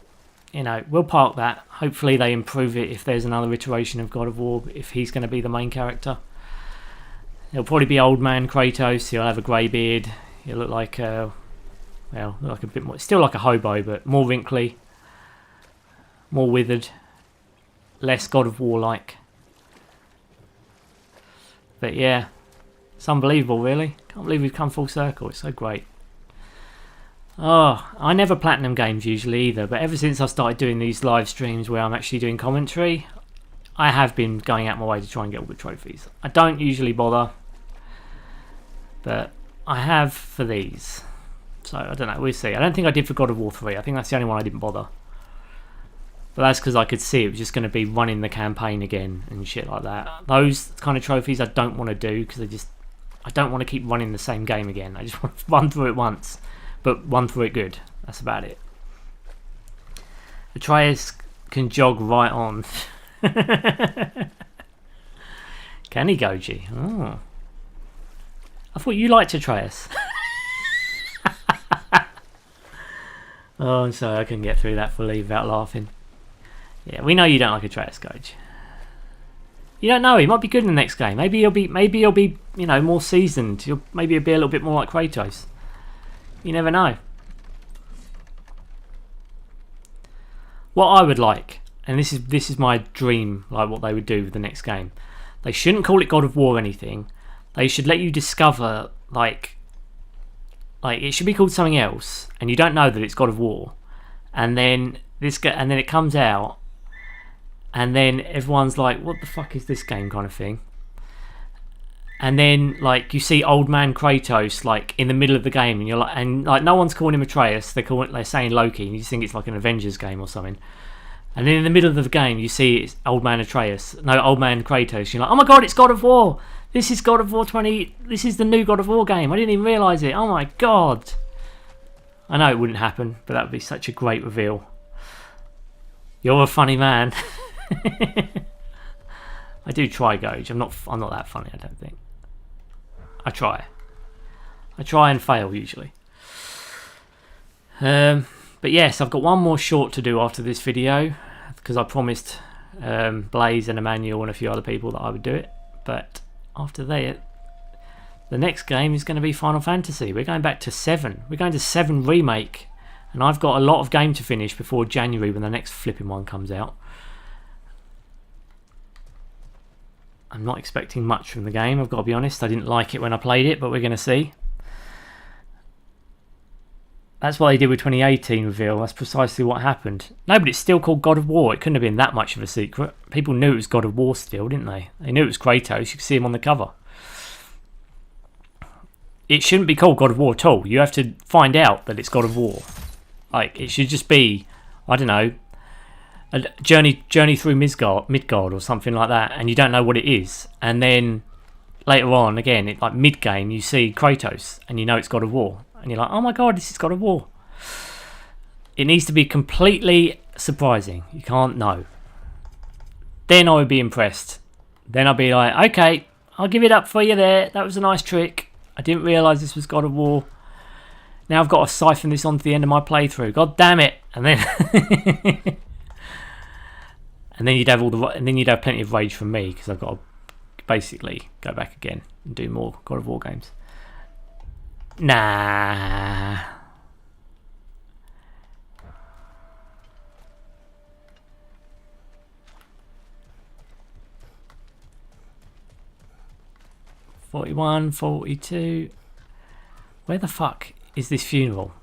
you know, we'll park that. Hopefully they improve it if there's another iteration of God of War, if he's going to be the main character. He'll probably be old man Kratos. He'll have a grey beard. He'll look like like a bit more, still like a hobo, but more wrinkly, more withered, less God of War like. But yeah, it's unbelievable, really. Can't believe we've come full circle. It's so great. Oh, I never platinum games usually either, but ever since I started doing these live streams where I'm actually doing commentary, I have been going out my way to try and get all the trophies. I don't usually bother, but I have for these. So, I don't know, we'll see. I don't think I did for God of War 3. I think that's the only one I didn't bother. But that's because I could see it was just going to be running the campaign again and shit like that. Those kind of trophies I don't want to do because I don't want to keep running the same game again. I just want to run through it once, but run through it good. That's about it. Atreus can jog right on. Can he, Goji? Oh. I thought you liked Atreus. Oh, I'm sorry, I couldn't get through that fully without laughing. Yeah, we know you don't like Atreus, Coach. You don't know, he might be good in the next game. Maybe he'll be, you know, more seasoned. Maybe he'll be a little bit more like Kratos. You never know. What I would like, and this is my dream, like what they would do with the next game. They shouldn't call it God of War or anything. They should let you discover, like it should be called something else, and you don't know that it's God of War. And then it comes out, and then everyone's like, "What the fuck is this game?" kind of thing. And then like you see old man Kratos like in the middle of the game, and you're like, no one's calling him Atreus. They're saying Loki, and you just think it's like an Avengers game or something. And then in the middle of the game, you see it's old man Kratos. You're like, "Oh my god, it's God of War! This is God of War 20. This is the new God of War game. I didn't even realise it. Oh my god!" I know it wouldn't happen, but that would be such a great reveal. You're a funny man. I do try, Gage. I'm not that funny, I don't think. I try and fail usually. But yes, I've got one more short to do after this video, because I promised Blaze and Emmanuel and a few other people that I would do it. But after that, the next game is going to be Final Fantasy. We're going back to 7. We're going to 7 Remake, and I've got a lot of game to finish before January when the next flipping one comes out. I'm not expecting much from the game, I've got to be honest. I didn't like it when I played it, but we're going to see. That's what they did with 2018 reveal. That's precisely what happened. No, but it's still called God of War. It couldn't have been that much of a secret. People knew it was God of War still, didn't they? They knew it was Kratos. You could see him on the cover. It shouldn't be called God of War at all. You have to find out that it's God of War. Like, it should just be, I don't know, a journey through Midgard or something like that, and you don't know what it is. And then later on, again, like mid-game, you see Kratos, and you know it's God of War. And you're like, "Oh my god, this is God of War." It needs to be completely surprising. You can't know. Then I would be impressed. Then I'd be like, "Okay, I'll give it up for you there. That was a nice trick. I didn't realise this was God of War. Now I've got to siphon this on to the end of my playthrough. God damn it!" And then, and then you'd have plenty of rage from me, because I've got to basically go back again and do more God of War games. Nah. $41, $42. Where the fuck is this funeral?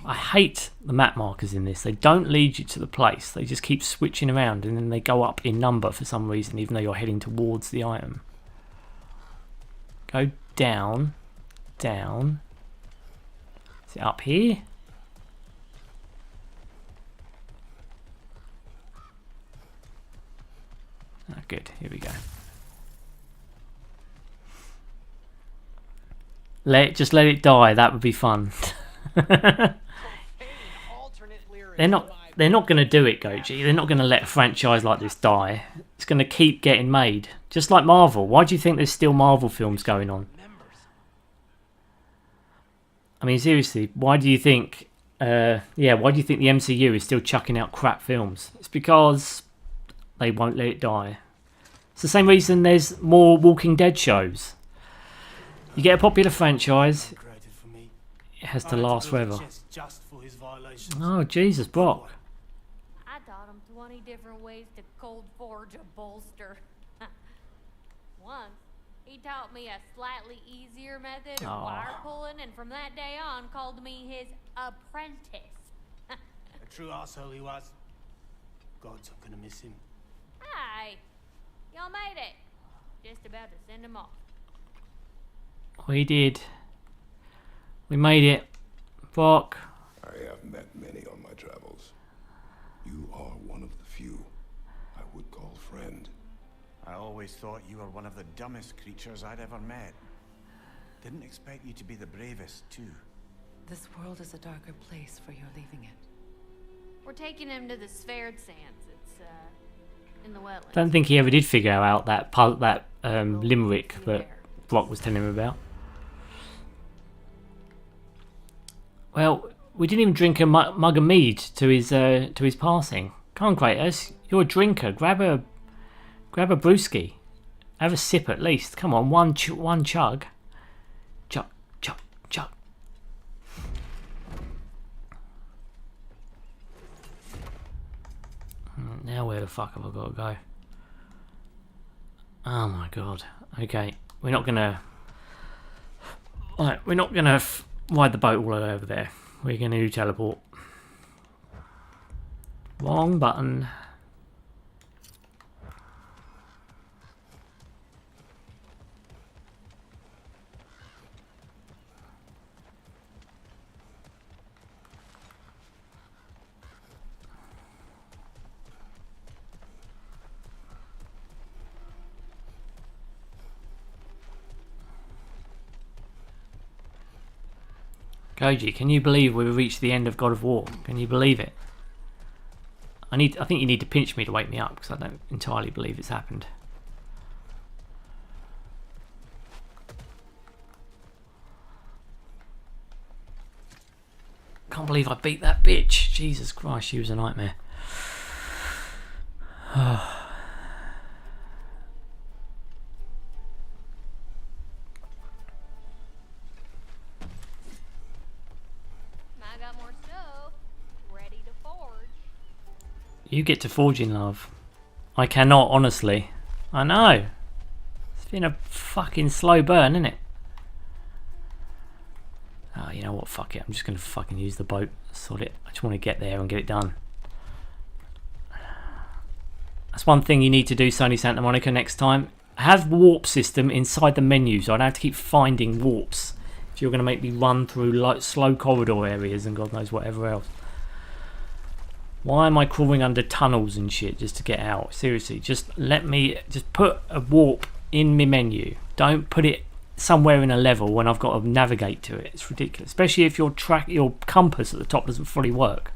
I hate the map markers in this. They don't lead you to the place. They just keep switching around, and then they go up in number for some reason, even though you're heading towards the item. Go down. Down. Is it up here? Oh, good. Here we go. Just let it die. That would be fun. They're not going to do it, Goji. They're not going to let a franchise like this die. It's going to keep getting made, just like Marvel. Why do you think there's still Marvel films going on? I mean, seriously, why do you think? Why do you think the MCU is still chucking out crap films? It's because they won't let it die. It's the same reason there's more Walking Dead shows. You get a popular franchise, it has to last forever. Oh, Jesus, Brock. I taught him 20 different ways to cold forge a bolster. Once, he taught me a slightly easier method of wire pulling, and from that day on called me his apprentice. A true asshole he was. God's I'm gonna miss him. Hi, y'all made it. Just about to send him off. We did. We made it. Brock. I have met many on my travels. You are one of the few I would call friend. I always thought you were one of the dumbest creatures I'd ever met. Didn't expect you to be the bravest, too. This world is a darker place for your leaving it. We're taking him to the Sverd Sands. It's, in the wetlands. Don't think he ever did figure out that limerick that Brock was telling him about. Well, we didn't even drink a mug of mead to his passing. Come on, Kratos, you're a drinker. Grab a brewski. Have a sip at least. Come on, one chug. Chug, chug, chug. Now where the fuck have I got to go? Oh my god. Okay, we're not gonna. Right, we're not gonna ride the boat all the way over there. We're gonna do teleport. Wrong button. Koji, can you believe we've reached the end of God of War? Can you believe it? I think you need to pinch me to wake me up because I don't entirely believe it's happened. Can't believe I beat that bitch. Jesus Christ, she was a nightmare. I got more stuff ready to forge. You get to forging, love. I cannot, honestly. I know. It's been a fucking slow burn, isn't it? Oh, you know what? Fuck it. I'm just going to fucking use the boat. Sod it. I just want to get there and get it done. That's one thing you need to do, Sony Santa Monica, next time. Have warp system inside the menu, so I don't have to keep finding warps. If you're going to make me run through like slow corridor areas and God knows whatever else. Why am I crawling under tunnels and shit just to get out? Seriously, just put a warp in my menu. Don't put it somewhere in a level when I've got to navigate to it. It's ridiculous, especially if your compass at the top doesn't fully work.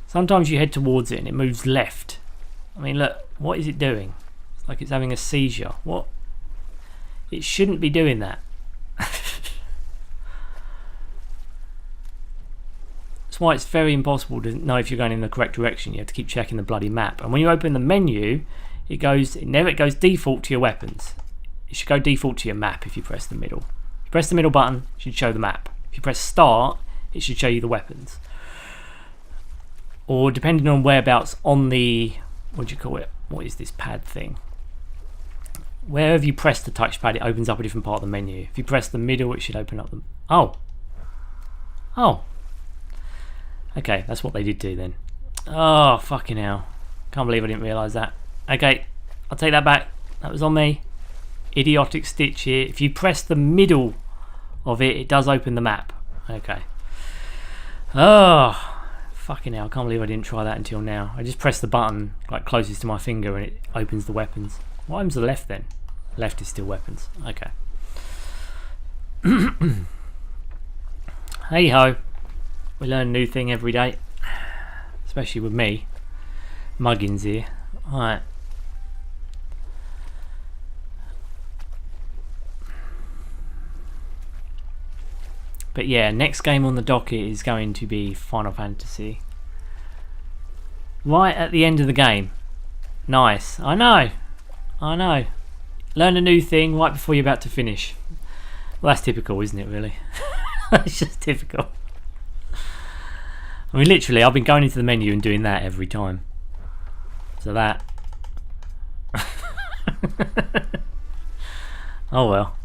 Sometimes you head towards it and it moves left. I mean, look, what is it doing? It's like it's having a seizure. What? It shouldn't be doing that. That's why it's very impossible to know if you're going in the correct direction. You have to keep checking the bloody map. And when you open the menu, it goes default to your weapons. It should go default to your map if you press the middle. If you press the middle button, it should show the map. If you press start, it should show you the weapons. Or depending on whereabouts on the, what do you call it? What is this pad thing? Wherever you press the touchpad, it opens up a different part of the menu. If you press the middle, it should open up the... Oh. Okay, that's what they did do then. Oh, fucking hell. Can't believe I didn't realise that. Okay, I'll take that back. That was on me. Idiotic Stitch here. If you press the middle of it, it does open the map. Okay. Oh, fucking hell. I can't believe I didn't try that until now. I just press the button like closest to my finger and it opens the weapons. What happens to the left then? Left is still weapons. Okay. Hey ho. We learn a new thing every day. Especially with me. Muggins here. Alright. But yeah, next game on the docket is going to be Final Fantasy. Right at the end of the game. Nice. I know. Learn a new thing right before you're about to finish. Well, that's typical, isn't it, really? It's just typical. I mean, literally, I've been going into the menu and doing that every time. So that... Oh well.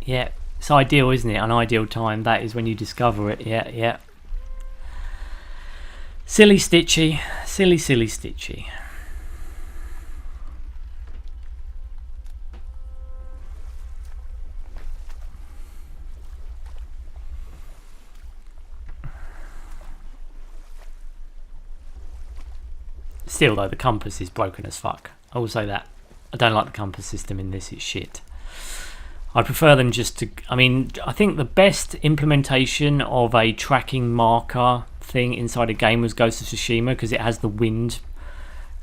Yeah, it's ideal, isn't it? An ideal time. That is when you discover it. Yeah. Silly Stitchy. Silly Stitchy. Still, though, the compass is broken as fuck. I will say that. I don't like the compass system in this. It's shit. I prefer them just to... I mean, I think the best implementation of a tracking marker thing inside a game was Ghost of Tsushima, because it has the wind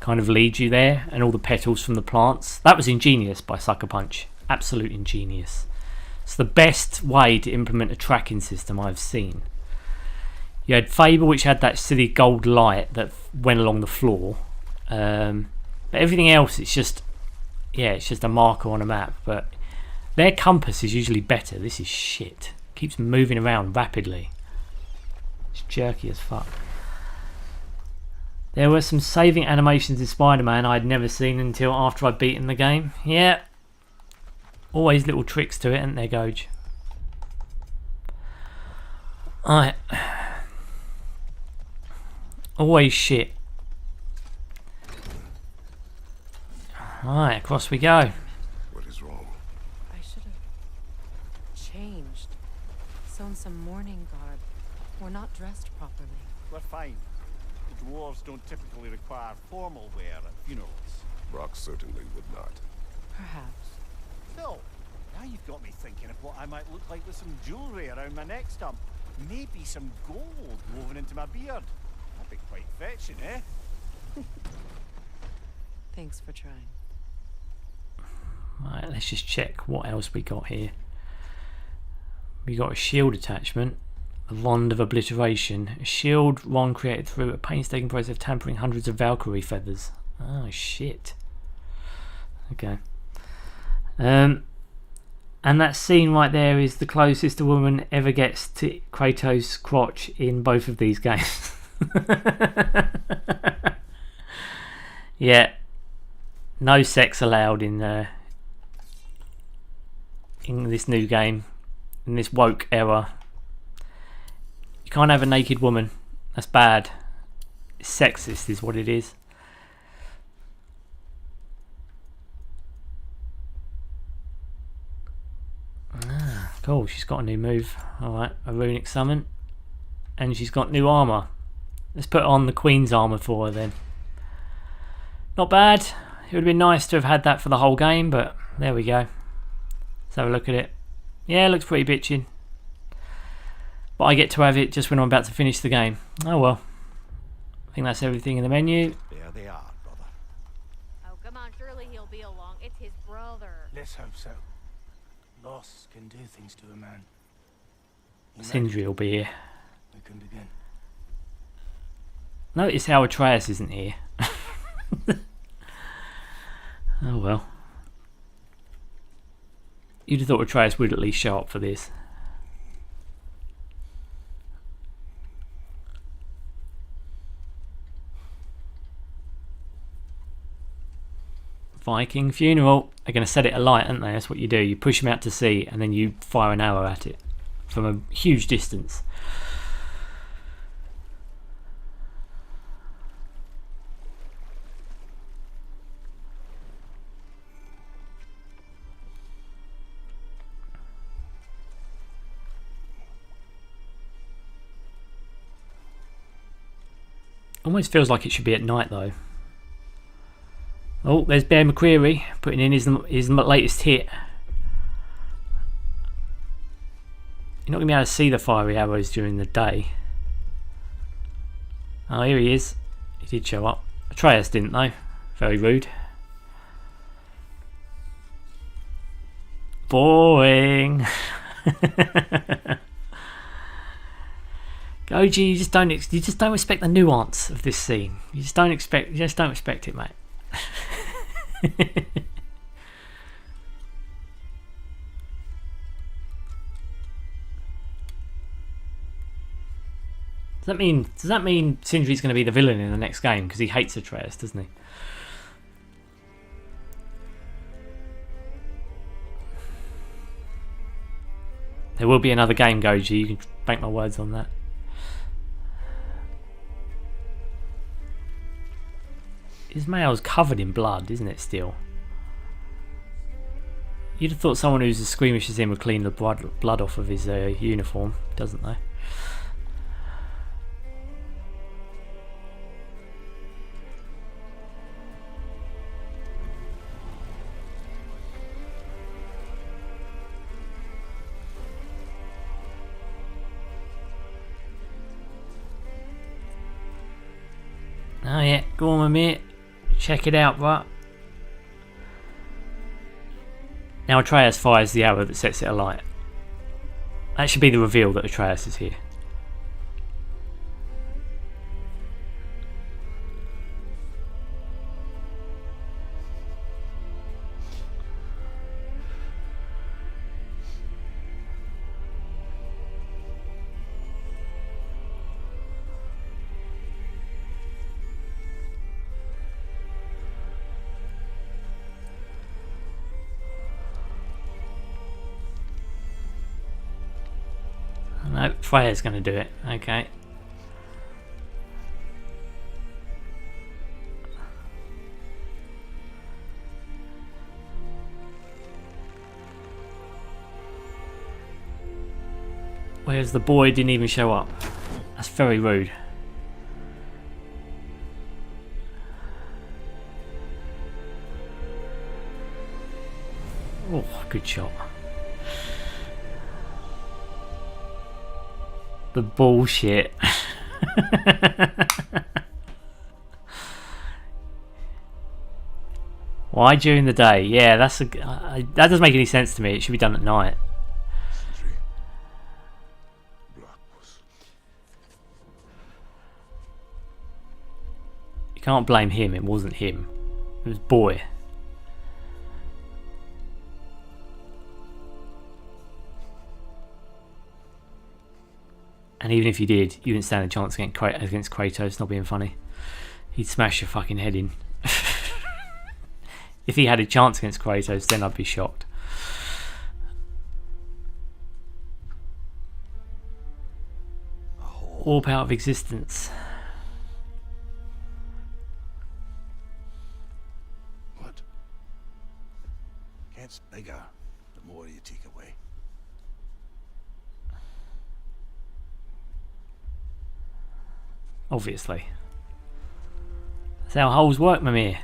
kind of lead you there and all the petals from the plants. That was ingenious by Sucker Punch. Absolute ingenious. It's the best way to implement a tracking system I've seen. You had Fable, which had that silly gold light that went along the floor. But everything else, it's just... Yeah, it's just a marker on a map. But their compass is usually better. This is shit. Keeps moving around rapidly. It's jerky as fuck. There were some saving animations in Spider-Man I'd never seen until after I'd beaten the game. Yeah. Always little tricks to it, ain't there, Goj? Alright. Always shit. Alright, across we go. What is wrong? I should have changed. Sewn some mourning garb. We're not dressed properly. We're fine. The dwarves don't typically require formal wear at funerals. Brock certainly would not. Perhaps. Still, now you've got me thinking of what I might look like with some jewellery around my neck stump. Maybe some gold woven into my beard. That'd be quite fetching, eh? Thanks for trying. Right, let's just check what else we got here. We got a shield attachment, a wand of obliteration, a shield Ron created through a painstaking process of tampering hundreds of Valkyrie feathers. Oh shit. Okay. And that scene right there is the closest a woman ever gets to Kratos' crotch in both of these games. Yeah. No sex allowed in this new game, in this woke era. You can't have a naked woman. That's bad. It's sexist is what it is. Ah, cool. She's got a new move. Alright, a runic summon. And she's got new armour. Let's put on the Queen's armour for her then. Not bad. It would have been nice to have had that for the whole game, but there we go. Let's have a look at it. Yeah, it looks pretty bitchin'. But I get to have it just when I'm about to finish the game. Oh well. I think that's everything in the menu. There they are, brother. Oh, come on, surely he'll be along. It's his brother. Let's hope so. Loss can do things to a man. Sindri will be here. We can begin. Notice how Atreus isn't here. Oh well. You'd have thought Atreus would at least show up for this. Viking funeral. They're going to set it alight, aren't they? That's what you do. You push them out to sea and then you fire an arrow at it from a huge distance. Almost feels like it should be at night though. Oh, there's Bear McCreary putting in his latest hit. You're not going to be able to see the fiery arrows during the day. Oh, here he is. He did show up. Atreus didn't though. Very rude. Boring. Goji, you just don't respect the nuance of this scene. You just don't respect it, mate. Does that mean Sindri's going to be the villain in the next game because he hates Atreus, doesn't he? There will be another game, Goji. You can bank my words on that. His mail's covered in blood, isn't it, still? You'd have thought someone who's as squeamish as him would clean the blood off of his uniform, doesn't they? Oh yeah, go on, my mate. Check it out, right? Now Atreus fires the arrow that sets it alight. That should be the reveal that Atreus is here. Oh, Freya's going to do it. Okay. Whereas the boy didn't even show up. That's very rude. Oh, good shot. The bullshit. Why during the day? Yeah, that's that doesn't make any sense to me. It should be done at night. You can't blame him. It wasn't him. It was boy. And even if you did, you wouldn't stand a chance against Kratos, not being funny. He'd smash your fucking head in. If he had a chance against Kratos, then I'd be shocked. Warp out of existence. What? Gets bigger the more you take away. Obviously. That's how holes work, Mimir.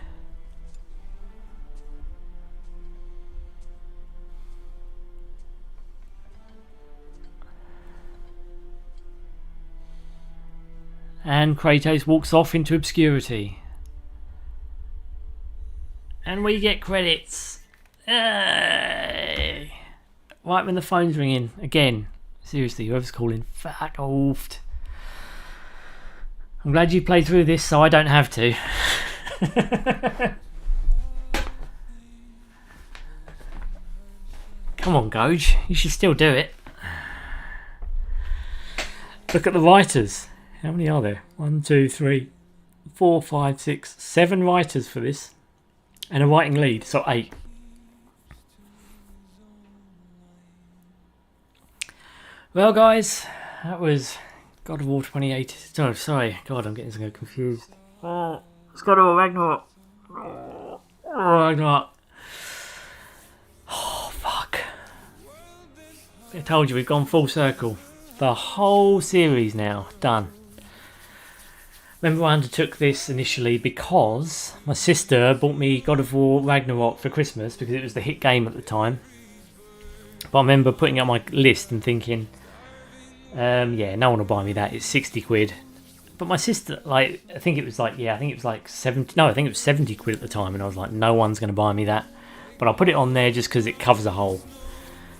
And Kratos walks off into obscurity. And we get credits. Hey. Right when the phone's ringing. Again. Seriously, whoever's calling. Fuck off. I'm glad you played through this so I don't have to. Come on, Goj. You should still do it. Look at the writers. How many are there? 1, 2, 3, 4, 5, 6, 7 writers for this. And a writing lead, so 8. Well, guys, that was God of War 2018. Oh, sorry. God, I'm getting so confused. It's God of War Ragnarok. Ragnarok. Oh, fuck. I told you, we've gone full circle. The whole series now. Done. Remember, I undertook this initially because my sister bought me God of War Ragnarok for Christmas because it was the hit game at the time. But I remember putting up my list and thinking, yeah, no one will buy me that. It's 60 quid. But my sister, I think it was like 70. No, I think it was 70 quid at the time, and I was like, no one's going to buy me that. But I'll put it on there just because it covers a hole.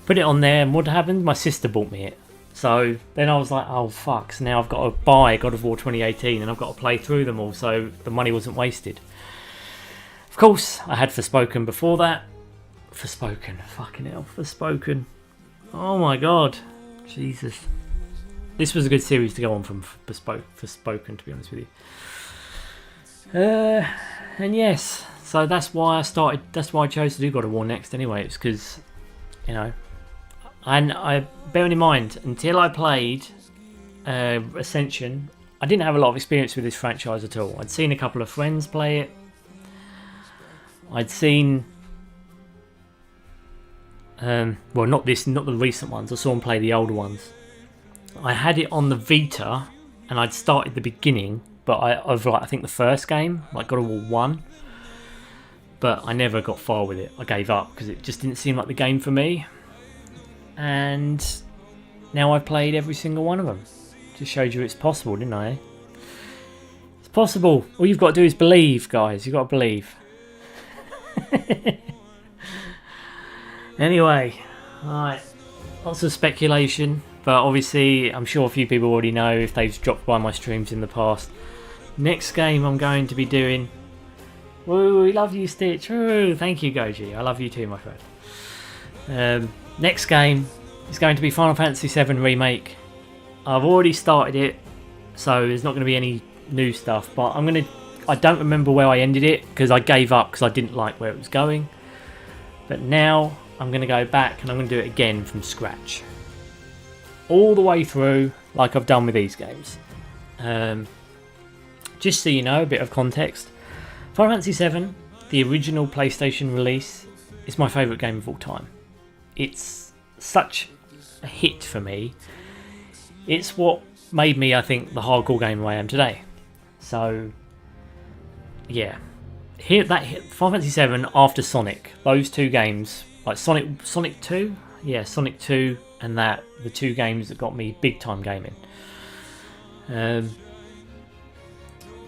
Put it on there, and what happened? My sister bought me it. So then I was like, oh fuck, so now I've got to buy God of War 2018 and I've got to play through them all so the money wasn't wasted. Of course, I had Forspoken before that. Forspoken, fucking hell, Forspoken. Oh my god, Jesus. This was a good series to go on from Forspoken, to be honest with you. And yes, so that's why I chose to do God of War next anyway. It's because, you know, and bearing in mind, until I played Ascension, I didn't have a lot of experience with this franchise at all. I'd seen a couple of friends play it. I'd seen, well, not the recent ones. I saw them play the older ones. I had it on the Vita, and I'd started the beginning, but I think the first game, like God of War 1, but I never got far with it. I gave up because it just didn't seem like the game for me. And now I've played every single one of them. Just showed you it's possible, didn't I? It's possible. All you've got to do is believe, guys. You've got to believe. Anyway, alright. Lots of speculation, but obviously I'm sure a few people already know if they've dropped by my streams in the past. Next game I'm going to be doing... Woo, we love you, Stitch. Woo, thank you, Goji. I love you too, my friend. Next game is going to be Final Fantasy VII Remake. I've already started it, so there's not going to be any new stuff, but I don't remember where I ended it because I gave up because I didn't like where it was going. But now I'm going to go back and I'm going to do it again from scratch. all the way through like I've done with these games. Just so you know, a bit of context. Final Fantasy VII, the original PlayStation release, is my favourite game of all time. It's such a hit for me. It's what made me, I think, the hardcore gamer I am today. So, yeah. Final Fantasy VII after Sonic, those two games, like Sonic 2? Yeah, Sonic 2 and that, the two games that got me big time gaming.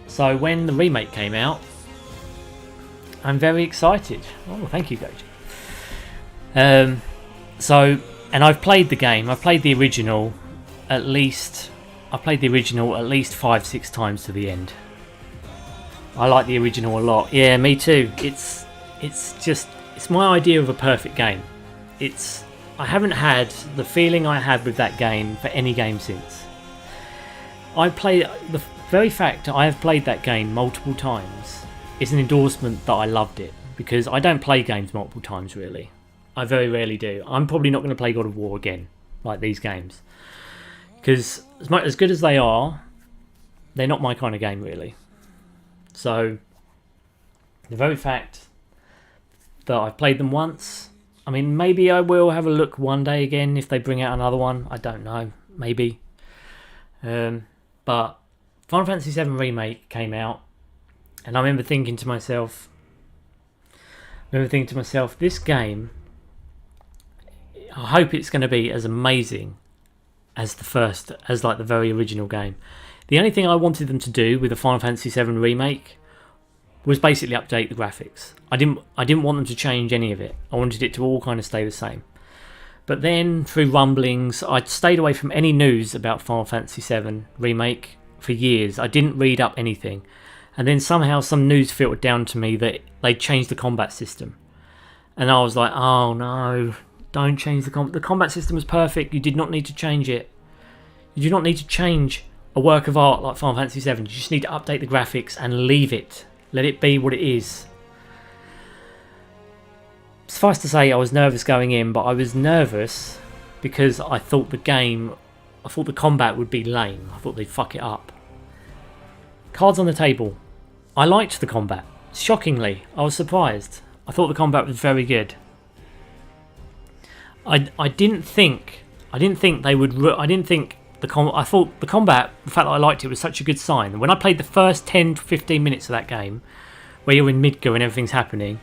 So when the remake came out, I'm very excited. Oh, thank you, Goji. And I've played the game. I've played the original at least 5-6 times to the end. I like the original a lot. Yeah, me too. It's my idea of a perfect game. I haven't had the feeling I had with that game for any game since. The very fact I have played that game multiple times is an endorsement that I loved it, because I don't play games multiple times really. I very rarely do. I'm probably not going to play God of War again, like these games, because as good as they are, they're not my kind of game really. So the very fact that I've played them once, I mean, maybe I will have a look one day again if they bring out another one. I don't know, maybe. But Final Fantasy VII Remake came out, and I remember thinking to myself, this game, I hope it's going to be as amazing as the very original game. The only thing I wanted them to do with the Final Fantasy VII Remake was basically update the graphics. I didn't want them to change any of it. I wanted it to all kind of stay the same. But then, through rumblings, I'd stayed away from any news about Final Fantasy VII Remake for years. I didn't read up anything. And then somehow some news filtered down to me that they changed the combat system. And I was like, oh no, don't change the combat system was perfect. You did not need to change it. You do not need to change a work of art like Final Fantasy VII. You just need to update the graphics and leave it. Let it be what it is. Suffice to say, I was nervous going in, but I was nervous because I thought the combat would be lame. I thought they'd fuck it up. Cards on the table. I liked the combat. Shockingly, I was surprised. I thought the combat was very good. I thought the combat, the fact that I liked it, was such a good sign. And when I played the first 10 to 15 minutes of that game, where you're in Midgar and everything's happening,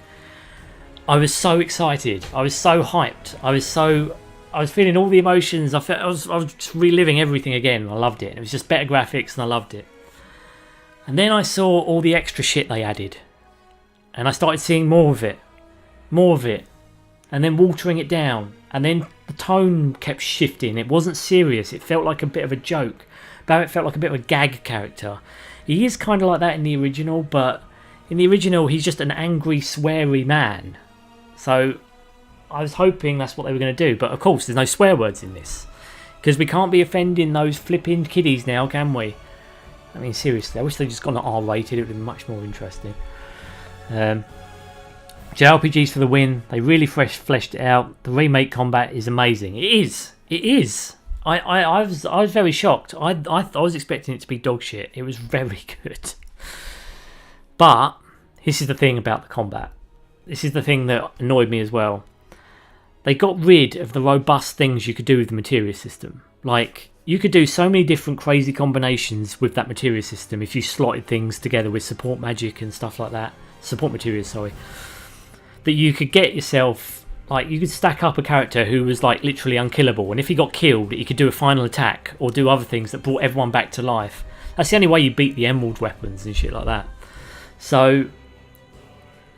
I was so excited. I was so hyped. I was feeling all the emotions. I was just reliving everything again. I loved it. It was just better graphics and I loved it. And then I saw all the extra shit they added. And I started seeing more of it. And then watering it down. And then the tone kept shifting. It wasn't serious. It felt like a bit of a joke. Barrett felt like a bit of a gag character. He is kind of like that in the original, but in the original he's just an angry, sweary man. So I was hoping that's what they were going to do. But of course there's no swear words in this. Because we can't be offending those flipping kiddies now, can we? I mean, seriously, I wish they'd just gone R-rated. It would have been much more interesting. JRPGs for the win. They really fleshed it out. The remake combat is amazing. It is. I was very shocked. I was expecting it to be dog shit. It was very good. But this is the thing about the combat. This is the thing that annoyed me as well. They got rid of the robust things you could do with the materia system. Like, you could do so many different crazy combinations with that materia system if you slotted things together with support magic and stuff like that. Support materia, sorry. That you could get yourself, like, you could stack up a character who was like literally unkillable, and if he got killed he could do a final attack or do other things that brought everyone back to life. That's the only way you beat the emerald weapons and shit like that. So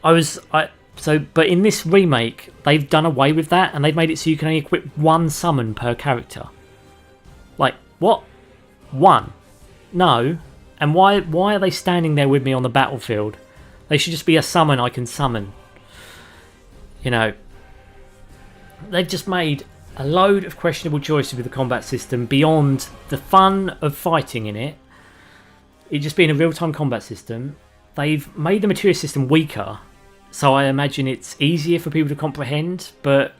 but in this remake they've done away with that, and they've made it so you can only equip one summon per character. Like, what? One? No. And why are they standing there with me on the battlefield? They should just be a summon I can summon. You know, they've just made a load of questionable choices with the combat system beyond the fun of fighting in it. It just being a real-time combat system. They've made the materia system weaker, so I imagine it's easier for people to comprehend, but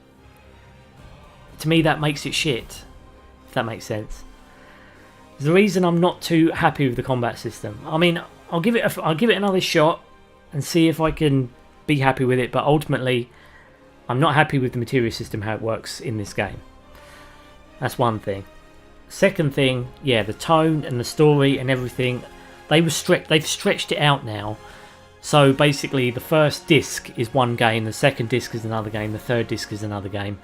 to me that makes it shit. if that makes sense. There's a reason I'm not too happy with the combat system. I mean, I'll give it another shot and see if I can be happy with it, but ultimately I'm not happy with the material system, how it works in this game. That's one thing. Second thing, yeah, the tone and the story and everything, they've stretched it out now. So basically the first disc is one game, the second disc is another game, the third disc is another game.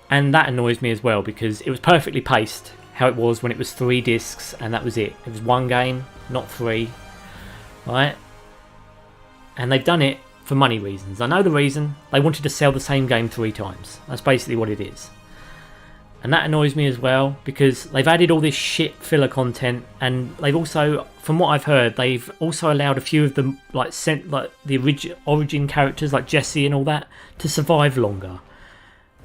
And that annoys me as well, because it was perfectly paced how it was when it was 3 discs and that was it. It was one game, not 3, right? And they've done it for money reasons. I know the reason. They wanted to sell the same game 3 times. That's basically what it is. And that annoys me as well, because they've added all this shit filler content, and they've also, from what I've heard, they've also allowed a few of them, like the origin characters like Jesse and all that, to survive longer.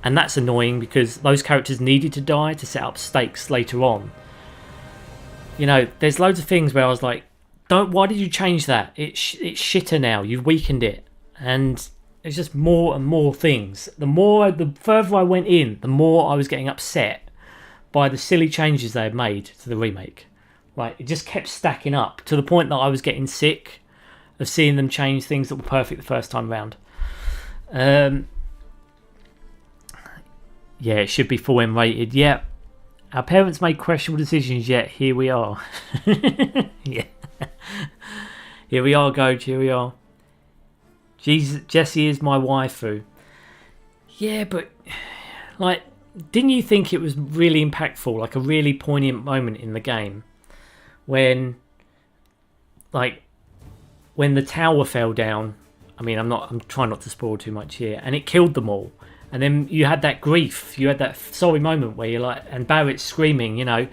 And that's annoying, because those characters needed to die to set up stakes later on. You know, there's loads of things where I was like, why did you change that? It's shitter now. You've weakened it. And it's just more and more things. The further I went in, the more I was getting upset by the silly changes they had made to the remake. Right, it just kept stacking up to the point that I was getting sick of seeing them change things that were perfect the first time round. Yeah, it should be full M rated. Yeah, our parents made questionable decisions, yet here we are. Yeah, here we are, Goj. Here we are. Jesus, Jessie is my waifu. Yeah, but like, didn't you think it was really impactful, like a really poignant moment in the game, when the tower fell down? I mean, I'm trying not to spoil too much here, and it killed them all. And then you had that grief, you had that sorry moment where you're like, and Barrett's screaming, you know,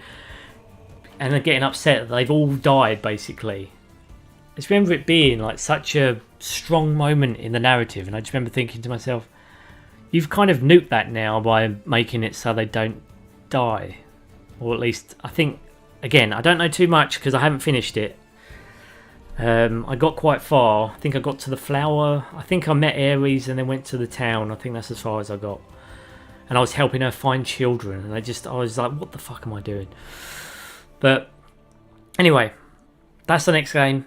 and they're getting upset that they've all died, basically. I just remember it being like such a strong moment in the narrative, and I just remember thinking to myself, you've kind of nuked that now by making it so they don't die. Or at least, I think, again, I don't know too much because I haven't finished it. I got quite far. I think I got to the flower. I think I met Ares and then went to the town. I think that's as far as I got. And I was helping her find children. And I was like, what the fuck am I doing? But anyway, that's the next game.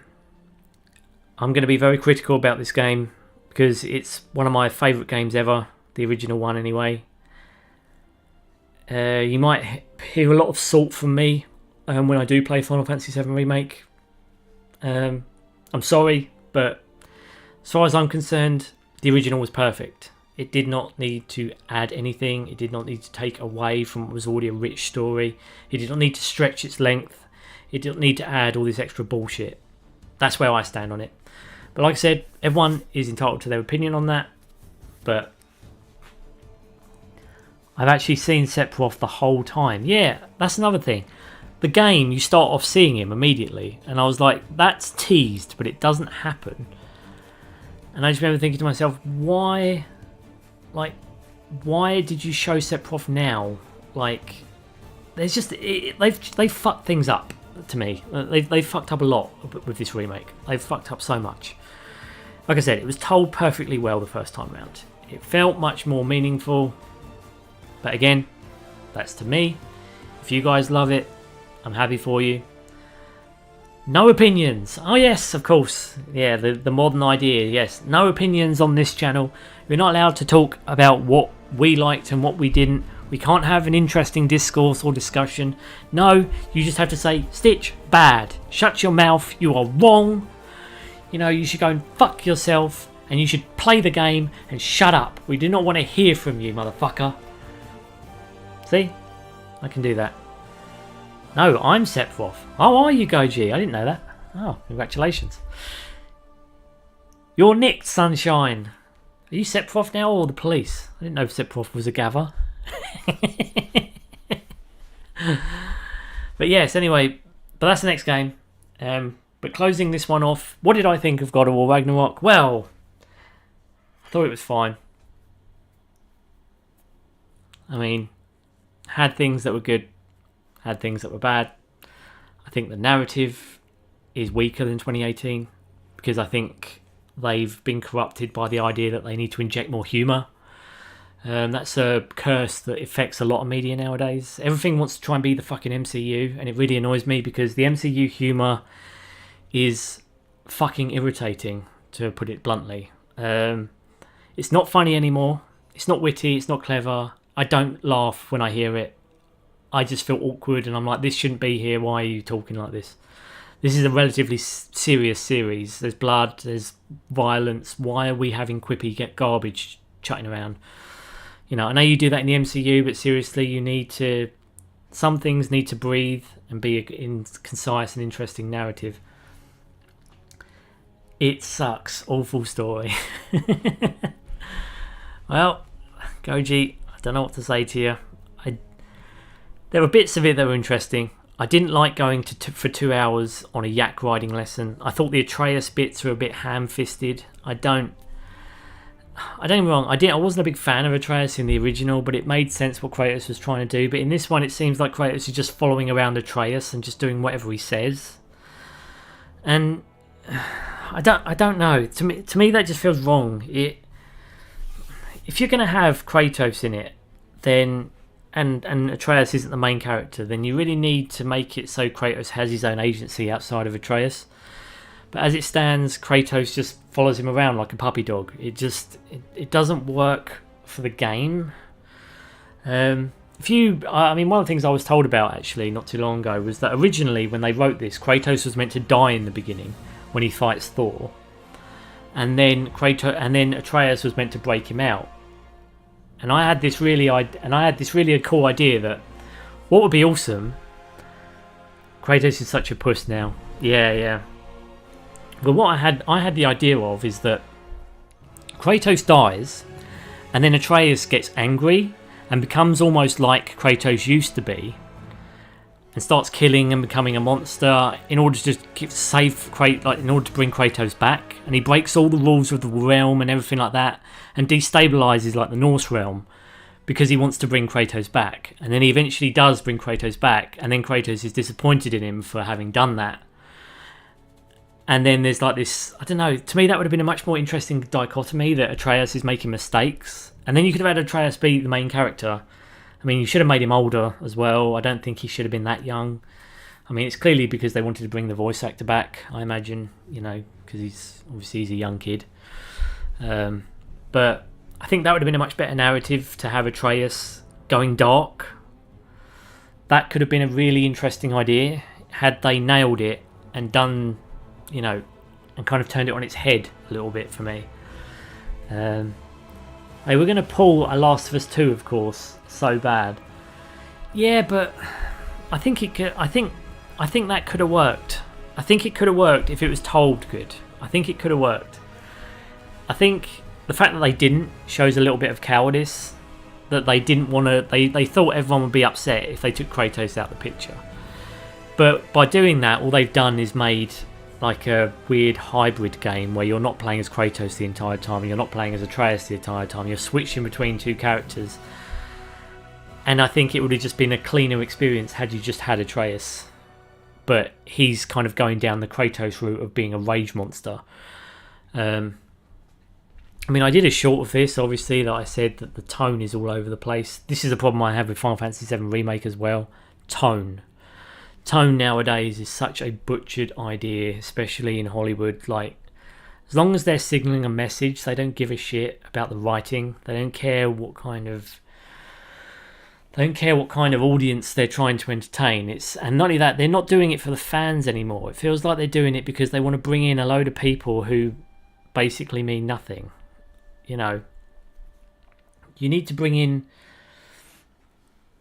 I'm going to be very critical about this game because it's one of my favourite games ever. The original one anyway. You might hear a lot of salt from me when I do play Final Fantasy VII Remake. I'm sorry, but as far as I'm concerned, the original was perfect. It did not need to add anything. It did not need to take away from what was already a rich story. It did not need to stretch its length. It didn't need to add all this extra bullshit. That's where I stand on it. But like I said, everyone is entitled to their opinion on that. But I've actually seen Sephiroth the whole time. Yeah, that's another thing. The game, you start off seeing him immediately, and I was like, that's teased, but it doesn't happen. And I just remember thinking to myself, why did you show Sephiroth now? Like, there's just, they've fucked things up to me. They've fucked up a lot with this remake. They've fucked up so much. Like I said, it was told perfectly well the first time round. It felt much more meaningful, but again, that's to me. If you guys love it, I'm happy for you. No opinions. Oh yes, of course. Yeah, the modern idea. Yes, no opinions on this channel. We're not allowed to talk about what we liked and what we didn't. We can't have an interesting discourse or discussion. No, you just have to say, Stitch, bad. Shut your mouth. You are wrong. You know, you should go and fuck yourself. And you should play the game and shut up. We do not want to hear from you, motherfucker. See? I can do that. No, I'm Sephiroth. Oh, are you, Goji? I didn't know that. Oh, congratulations. You're nicked, sunshine. Are you Sephiroth now or the police? I didn't know if Sephiroth was a gather. But yes, anyway, but that's the next game. But closing this one off, what did I think of God of War Ragnarok? Well, I thought it was fine. I mean, had things that were good, had things that were bad. I think the narrative is weaker than 2018 because I think they've been corrupted by the idea that they need to inject more humour. That's a curse that affects a lot of media nowadays. Everything wants to try and be the fucking MCU, and it really annoys me because the MCU humour is fucking irritating, to put it bluntly. It's not funny anymore. It's not witty. It's not clever. I don't laugh when I hear it. I just feel awkward, and I'm like, this shouldn't be here. Why are you talking like this? This is a relatively serious series. There's blood. There's violence. Why are we having quippy garbage chatting around? You know, I know you do that in the MCU, but seriously, you need to... Some things need to breathe and be in concise and interesting narrative. It sucks. Awful story. Well, Goji, I don't know what to say to you. There were bits of it that were interesting. I didn't like going for 2 hours on a yak riding lesson. I thought the Atreus bits were a bit ham-fisted. I don't get me wrong. I wasn't a big fan of Atreus in the original, but it made sense what Kratos was trying to do. But in this one, it seems like Kratos is just following around Atreus and just doing whatever he says. And I don't know. To me, that just feels wrong. If you're going to have Kratos in it, then and Atreus isn't the main character, then you really need to make it so Kratos has his own agency outside of Atreus. But as it stands, Kratos just follows him around like a puppy dog. It doesn't work for the game. I mean, one of the things I was told about actually not too long ago was that originally when they wrote this, Kratos was meant to die in the beginning when he fights Thor, and then Atreus was meant to break him out. And I had this really cool idea that what would be awesome. Kratos is such a puss now. Yeah. But what I had the idea of is that Kratos dies, and then Atreus gets angry and becomes almost like Kratos used to be, and starts killing and becoming a monster in order to in order to bring Kratos back. And he breaks all the rules of the realm and everything like that, and destabilizes like the Norse realm because he wants to bring Kratos back. And then he eventually does bring Kratos back, and then Kratos is disappointed in him for having done that. And then there's like this, I don't know, to me that would have been a much more interesting dichotomy, that Atreus is making mistakes. And then you could have had Atreus be the main character. I mean, you should have made him older as well. I don't think he should have been that young. I mean, it's clearly because they wanted to bring the voice actor back, I imagine, you know, because he's a young kid. But I think that would have been a much better narrative, to have Atreus going dark. That could have been a really interesting idea had they nailed it and done, you know, and kind of turned it on its head a little bit for me. Hey, we're going to pull a Last of Us 2, of course, so bad. Yeah, but I think that could have worked. I think it could have worked if it was told good. I think it could have worked. I think the fact that they didn't shows a little bit of cowardice. That they didn't want to... They thought everyone would be upset if they took Kratos out of the picture. But by doing that, all they've done is made like a weird hybrid game where you're not playing as Kratos the entire time, and you're not playing as Atreus the entire time. You're switching between two characters. And I think it would have just been a cleaner experience had you just had Atreus. But he's kind of going down the Kratos route of being a rage monster. I mean, I did a short of this, obviously, that I said that the tone is all over the place. This is a problem I have with Final Fantasy VII Remake as well. Tone nowadays is such a butchered idea, especially in Hollywood. Like, as long as they're signaling a message, they don't give a shit about the writing. They don't care what kind of audience they're trying to entertain. And not only that, they're not doing it for the fans anymore. It feels like they're doing it because they want to bring in a load of people who basically mean nothing. You know, you need to bring in,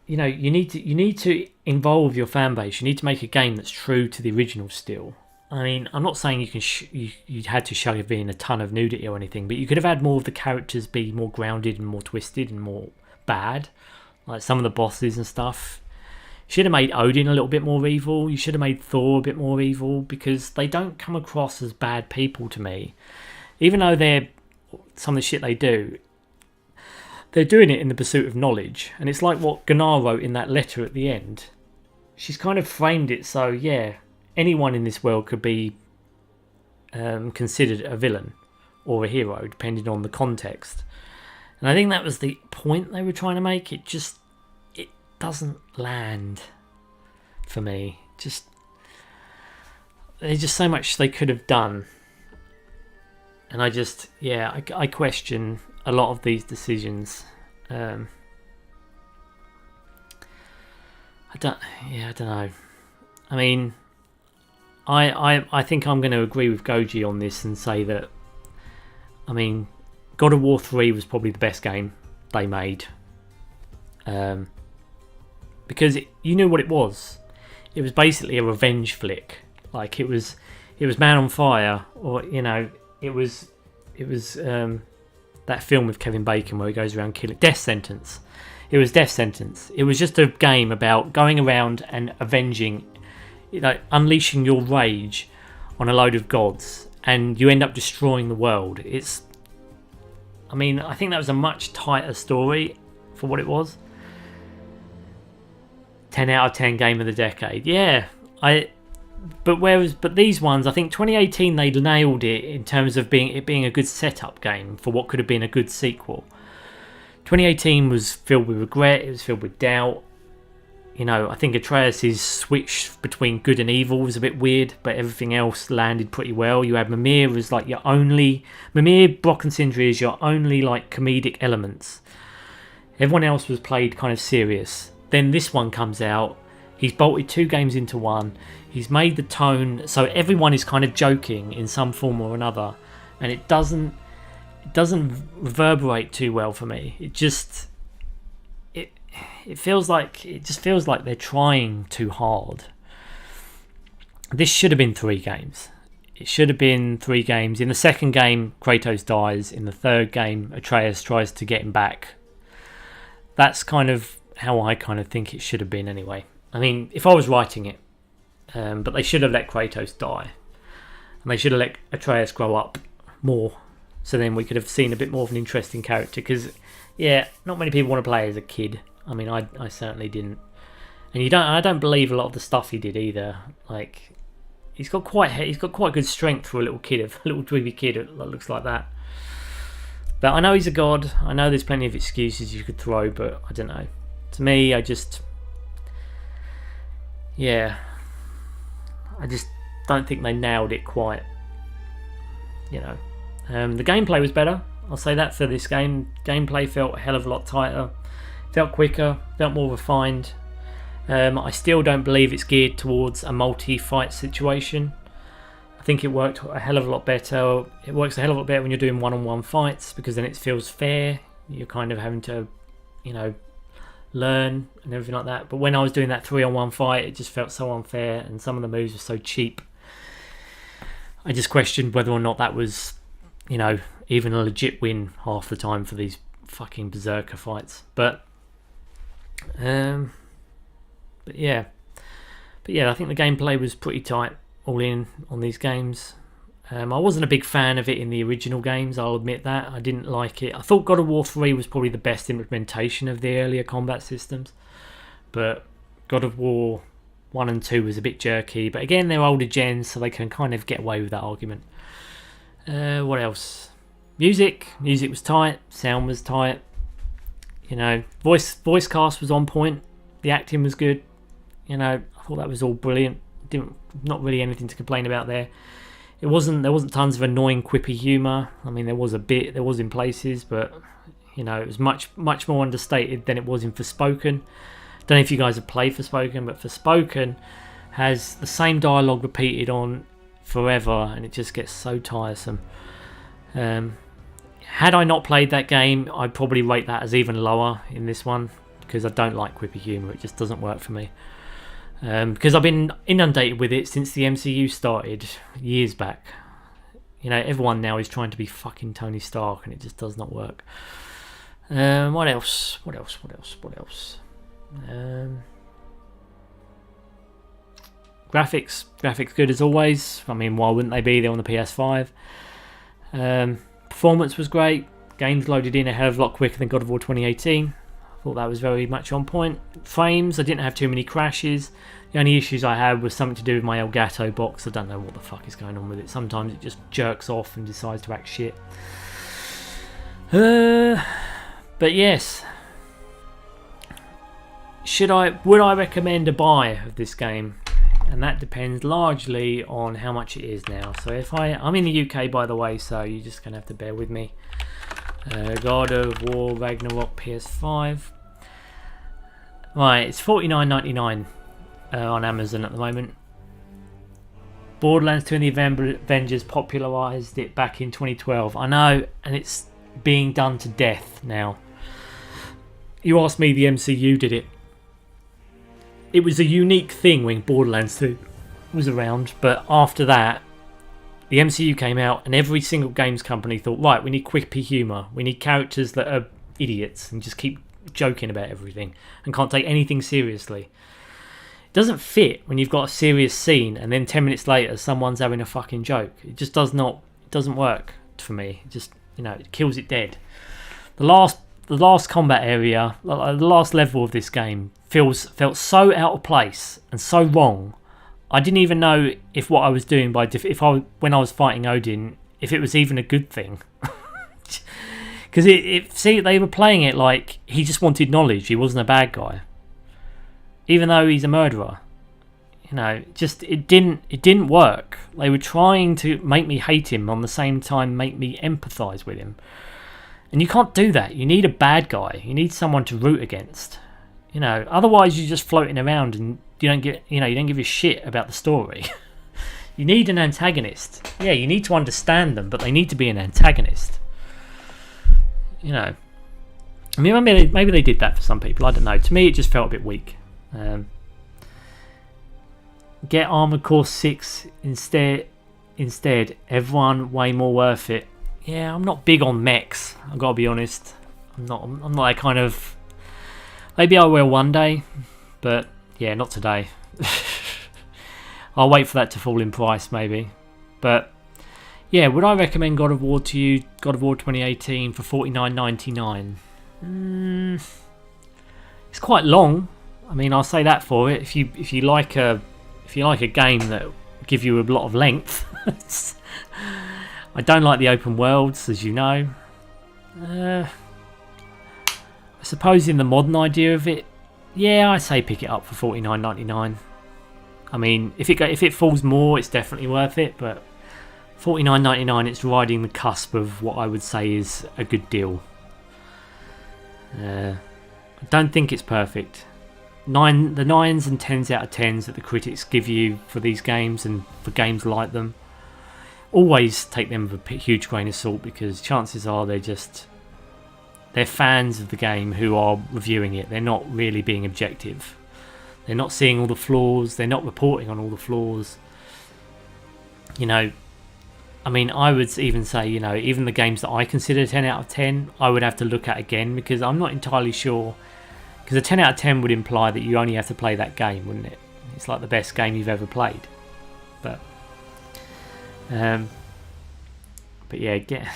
you know, you need to involve your fan base. You need to make a game that's true to the original still. I mean, I'm not saying you had to shove in a ton of nudity or anything, but you could have had more of the characters be more grounded and more twisted and more bad, like some of the bosses and stuff. You should have made Odin a little bit more evil. You should have made Thor a bit more evil, because they don't come across as bad people to me, even though they're some of the shit they do. They're doing it in the pursuit of knowledge, and it's like what Gunnar wrote in that letter at the end. She's kind of framed it so, yeah, anyone in this world could be considered a villain or a hero, depending on the context. And I think that was the point they were trying to make. It doesn't land for me. There's just so much they could have done. And I question a lot of these decisions. I don't know. I mean, I think I'm going to agree with Goji on this and say that, I mean, God of War 3 was probably the best game they made. Because you knew what it was. It was basically a revenge flick. Like, it was Man on Fire, or, you know, it was that film with Kevin Bacon where he goes around killing. Death Sentence. It was Death Sentence. It was just a game about going around and avenging, you know, unleashing your rage on a load of gods, and you end up destroying the world. I mean, I think that was a much tighter story for what it was. 10 out of 10 game of the decade. Yeah, But these ones, I think 2018 they nailed it in terms of it being a good setup game for what could have been a good sequel. 2018 was filled with regret, it was filled with doubt. You know, I think Atreus' switch between good and evil was a bit weird, but everything else landed pretty well. You had Mimir as like Mimir, Brock and Sindri is your only like comedic elements. Everyone else was played kind of serious. Then this one comes out, he's bolted 2 games into one. He's made the tone so everyone is kind of joking in some form or another, and it doesn't reverberate too well for me. It feels like they're trying too hard. This should have been 3 games. It should have been 3 games. In the second game, Kratos dies. In the third game, Atreus tries to get him back. That's kind of how I kind of think it should have been anyway. I mean, if I was writing it, but they should have let Kratos die, and they should have let Atreus grow up more, so then we could have seen a bit more of an interesting character. Because, yeah, not many people want to play as a kid. I mean, I certainly didn't, and I don't believe a lot of the stuff he did either. Like, he's got quite good strength for a little kid, a little dweeby kid that looks like that. But I know he's a god. I know there's plenty of excuses you could throw, but I don't know. To me, I just don't think they nailed it quite. You know, the gameplay was better. I'll say that for this game. Gameplay felt a hell of a lot tighter, felt quicker, felt more refined. I still don't believe it's geared towards a multi-fight situation. I think it worked a hell of a lot better. It works a hell of a lot better when you're doing one-on-one fights, because then it feels fair. You're kind of having to, you know, learn and everything like that. But when I was doing that 3-on-1 fight, it just felt so unfair, and some of the moves were so cheap. I just questioned whether or not that was, you know, even a legit win half the time for these fucking berserker fights. But yeah, I think the gameplay was pretty tight all in on these games. I wasn't a big fan of it in the original games, I'll admit that. I didn't like it. I thought God of War 3 was probably the best implementation of the earlier combat systems, but God of War 1 and 2 was a bit jerky. But again, they're older gens, so they can kind of get away with that argument. What else? Music was tight, sound was tight. You know, voice cast was on point. The acting was good. You know, I thought that was all brilliant. Not really anything to complain about there. There wasn't tons of annoying quippy humour. I mean, there was in places, but you know, it was much more understated than it was in Forspoken. Don't know if you guys have played Forspoken, but Forspoken has the same dialogue repeated on forever, and it just gets so tiresome. Had I not played that game, I'd probably rate that as even lower in this one, because I don't like quippy humour. It just doesn't work for me. Because I've been inundated with it since the MCU started years back. You know, everyone now is trying to be fucking Tony Stark, and it just does not work. What else? Graphics good as always. I mean, why wouldn't they be? They're on the PS5. Performance was great. Games loaded in a hell of a lot quicker than God of War 2018. I thought that was very much on point. Frames, I didn't have too many crashes. The only issues I had was something to do with my Elgato box. I don't know what the fuck is going on with it. Sometimes it just jerks off and decides to act shit. But yes, would I recommend a buy of this game? And that depends largely on how much it is now. So if I'm in the UK, by the way, so you're just gonna have to bear with me. God of War Ragnarok PS5. Right, it's $49.99 on Amazon at the moment. Borderlands 2 and the Avengers popularised it back in 2012. I know, and it's being done to death now. You asked me, the MCU did it. It was a unique thing when Borderlands 2 was around, but after that, the MCU came out and every single games company thought, right, we need quippy humour. We need characters that are idiots and just keep joking about everything and can't take anything seriously. It doesn't fit when you've got a serious scene and then 10 minutes later someone's having a fucking joke. It just doesn't work for me. It just, it kills it dead. The last combat area, the last level of this game felt so out of place and so wrong. I didn't even know if what I was doing when I was fighting Odin, if it was even a good thing. Because they were playing it like he just wanted knowledge. He wasn't a bad guy, even though he's a murderer. It didn't work. They were trying to make me hate him on the same time make me empathise with him. And you can't do that. You need a bad guy. You need someone to root against. Otherwise you're just floating around and you don't give a shit about the story. You need an antagonist. Yeah, you need to understand them, but they need to be an antagonist. I mean, maybe they did that for some people. I don't know. To me, it just felt a bit weak. Get Armored Core 6 instead. Everyone way more worth it. Yeah, I'm not big on mechs. I've got to be honest. I'm not that kind of. Maybe I will one day, but yeah, not today. I'll wait for that to fall in price, maybe. But yeah, would I recommend God of War to you? God of War 2018 for $49.99. It's quite long. I mean, I'll say that for it. If you like a game that give you a lot of length. I don't like the open worlds, as you know. I suppose in the modern idea of it, yeah, I say pick it up for $49.99. I mean, if it falls more, it's definitely worth it. But $49.99, it's riding the cusp of what I would say is a good deal. I don't think it's perfect. The 9s and 10s out of 10s that the critics give you for these games and for games like them, always take them with a huge grain of salt, because chances are they're fans of the game who are reviewing it. They're not really being objective. They're not seeing all the flaws. They're not reporting on all the flaws. I mean, I would even say, even the games that I consider 10 out of 10, I would have to look at again, because I'm not entirely sure. Because a 10 out of 10 would imply that you only have to play that game, wouldn't it? It's like the best game you've ever played. But yeah,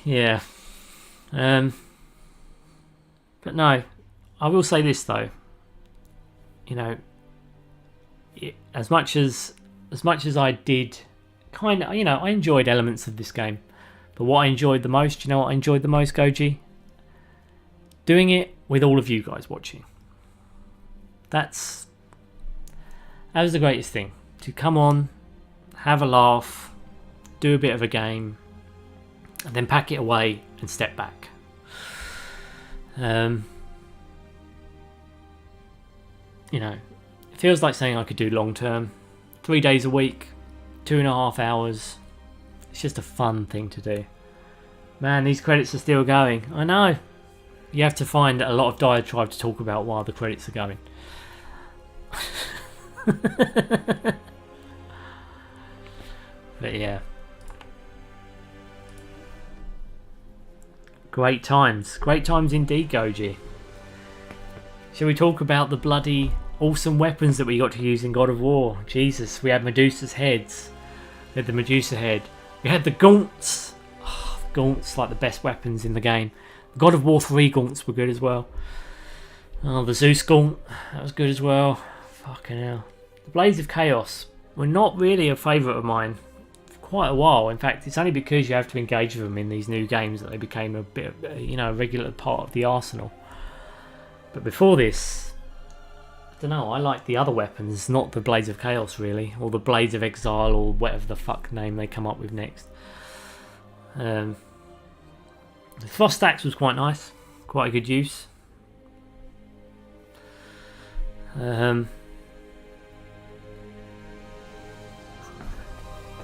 yeah. But no, I will say this though. As much as I did, kind of, I enjoyed elements of this game. But what I enjoyed the most, what I enjoyed the most, Goji? Doing it with all of you guys watching. That was the greatest thing. To come on, have a laugh, do a bit of a game, and then pack it away and step back. It feels like something I could do long term. 3 days a week, 2.5 hours. It's just a fun thing to do. Man, these credits are still going. I know. You have to find a lot of diatribe to talk about while the credits are going. But yeah. Great times. Great times indeed, Goji. Shall we talk about the bloody awesome weapons that we got to use in God of War? Jesus, we had Medusa's heads. We had the Medusa head. We had the gaunts. Oh, the gaunts, like the best weapons in the game. The God of War 3 gaunts were good as well. Oh, the Zeus gaunt, that was good as well. Fucking hell. The Blades of Chaos were not really a favourite of mine. quite a while. In fact, it's only because you have to engage with them in these new games that they became a bit, a regular part of the arsenal. But before this, I don't know, I like the other weapons, not the Blades of Chaos really, or the Blades of Exile, or whatever the fuck name they come up with next. The Frost Axe was quite nice, quite a good use.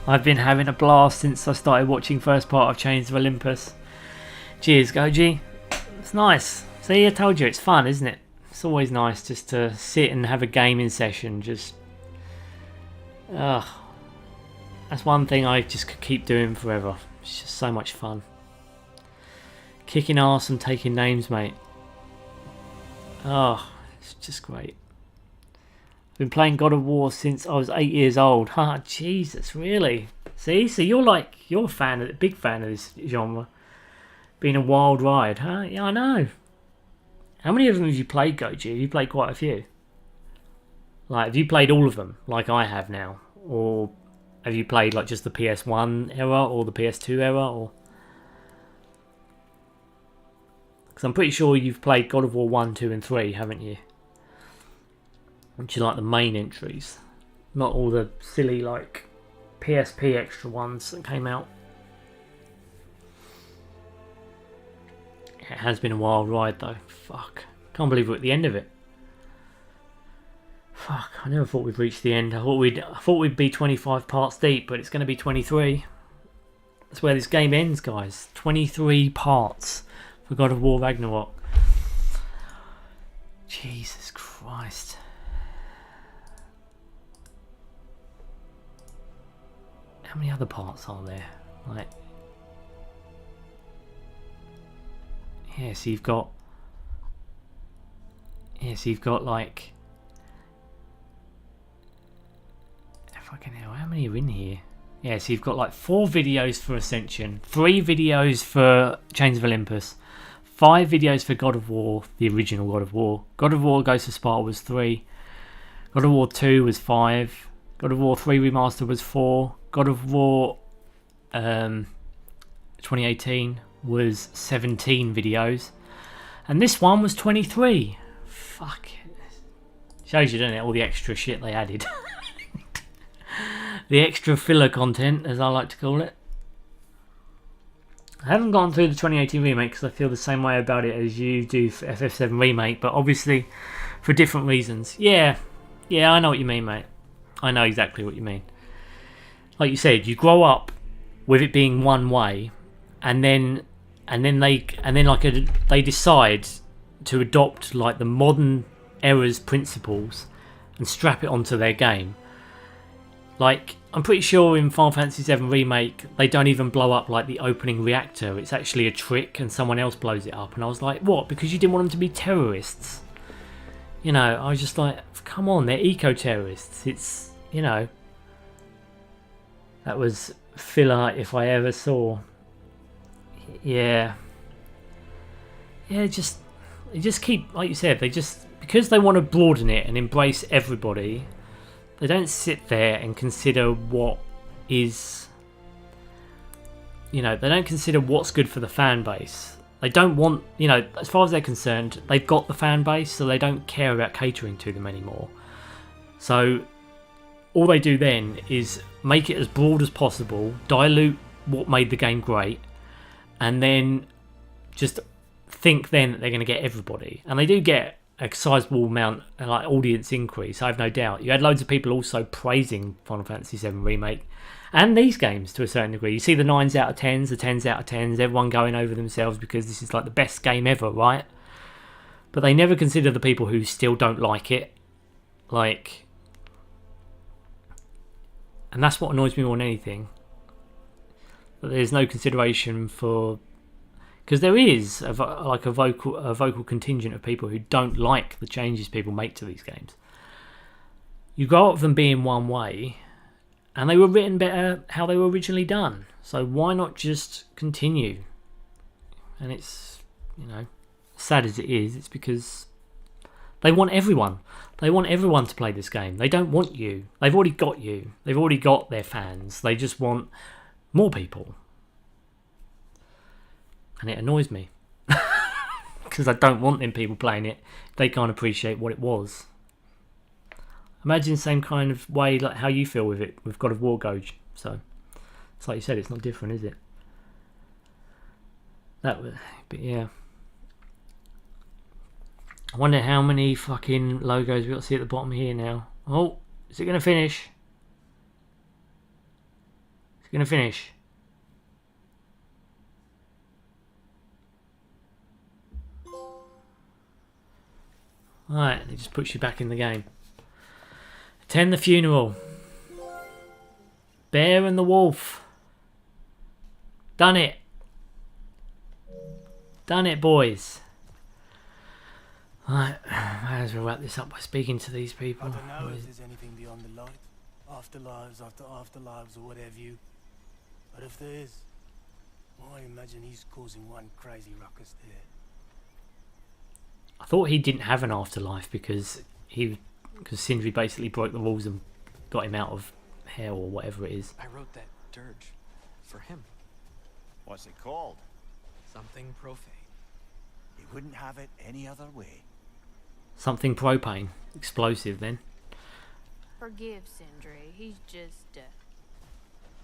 I've been having a blast since I started watching first part of Chains of Olympus. Cheers, Goji. It's nice. See, I told you, it's fun, isn't it? It's always nice just to sit and have a gaming session. Just, that's one thing I just could keep doing forever. It's just so much fun. Kicking ass and taking names, mate. Oh, it's just great. I've been playing God of War since I was 8 years old. Ah, Jesus, really? See, so you're a fan, a big fan of this genre. Been a wild ride, huh? Yeah, I know. How many of them have you played, Goji? Have you played quite a few? Like, have you played all of them, like I have now? Or have you played like just the PS1 era or the PS2 era? Or because I'm pretty sure you've played God of War 1, 2 and 3, haven't you? Which are like the main entries. Not all the silly like PSP extra ones that came out. It has been a wild ride though. Fuck. Can't believe we're at the end of it. Fuck, I never thought we'd reach the end. I thought we'd be 25 parts deep, but it's going to be 23. That's where this game ends, guys. 23 parts for God of War Ragnarok. Jesus Christ. How many other parts are there? Like, yeah, so you've got like, fucking hell, how many are in here? Yeah, so you've got like 4 videos for Ascension, 3 videos for Chains of Olympus, 5 videos for God of War, the original God of War. God of War Ghost of Sparta was 3. God of War 2 was 5. God of War 3 Remastered was 4. God of War 2018 was 17 videos. And this one was 23. Fuck. Shows you, doesn't it, all the extra shit they added. The extra filler content, as I like to call it. I haven't gone through the 2018 remake because I feel the same way about it as you do for FF7 remake, but obviously for different reasons. Yeah, I know what you mean, mate. I know exactly what you mean. Like you said, you grow up with it being one way, and then they decide to adopt like the modern era's principles and strap it onto their game. Like, I'm pretty sure in Final Fantasy VII Remake they don't even blow up like the opening reactor. It's actually a trick and someone else blows it up. And I was like, what? Because you didn't want them to be terrorists? You know, I was just like, come on, they're eco-terrorists. It's, you know, that was filler if I ever saw. Yeah, they just keep, like you said, they just, because they want to broaden it and embrace everybody, they don't sit there and consider what is, you know, they don't consider what's good for the fan base. They don't want, you know, as far as they're concerned, they've got the fan base, so they don't care about catering to them anymore. So all they do then is make it as broad as possible, dilute what made the game great, and then just think then that they're going to get everybody. And they do get a sizable amount, like audience increase, I have no doubt. You had loads of people also praising Final Fantasy VII Remake and these games to a certain degree. You see the 9s out of 10s, the 10s out of 10s, everyone going over themselves because this is like the best game ever, right? But they never consider the people who still don't like it. Like, and that's what annoys me more than anything. That there's no consideration for, because there is a vocal contingent of people who don't like the changes people make to these games. You go up with them being one way, and they were written better how they were originally done. So why not just continue? And it's, you know, sad as it is, it's because they want everyone. They want everyone to play this game. They don't want you. They've already got you. They've already got their fans. They just want more people. And it annoys me. Because I don't want them people playing it. They can't appreciate what it was. Imagine the same kind of way like how you feel with it, with God of War Goge. So, it's like you said, it's not different, is it? But yeah. I wonder how many fucking logos we've got to see at the bottom here now. Oh, is it going to finish? Is it going to finish? Right, it just puts you back in the game. Attend the funeral. Bear and the wolf. Done it. Done it, boys. Right, might as well wrap this up by speaking to these people. I don't know if there's anything beyond the light. Afterlives after afterlives or whatever you. But if there is, well, I imagine he's causing one crazy ruckus there. I thought he didn't have an afterlife because Sindri basically broke the rules and got him out of hell or whatever it is. I wrote that dirge for him. What's it called? Something profane. He wouldn't have it any other way. Something propane. Explosive then. Forgive Sindri. He's just,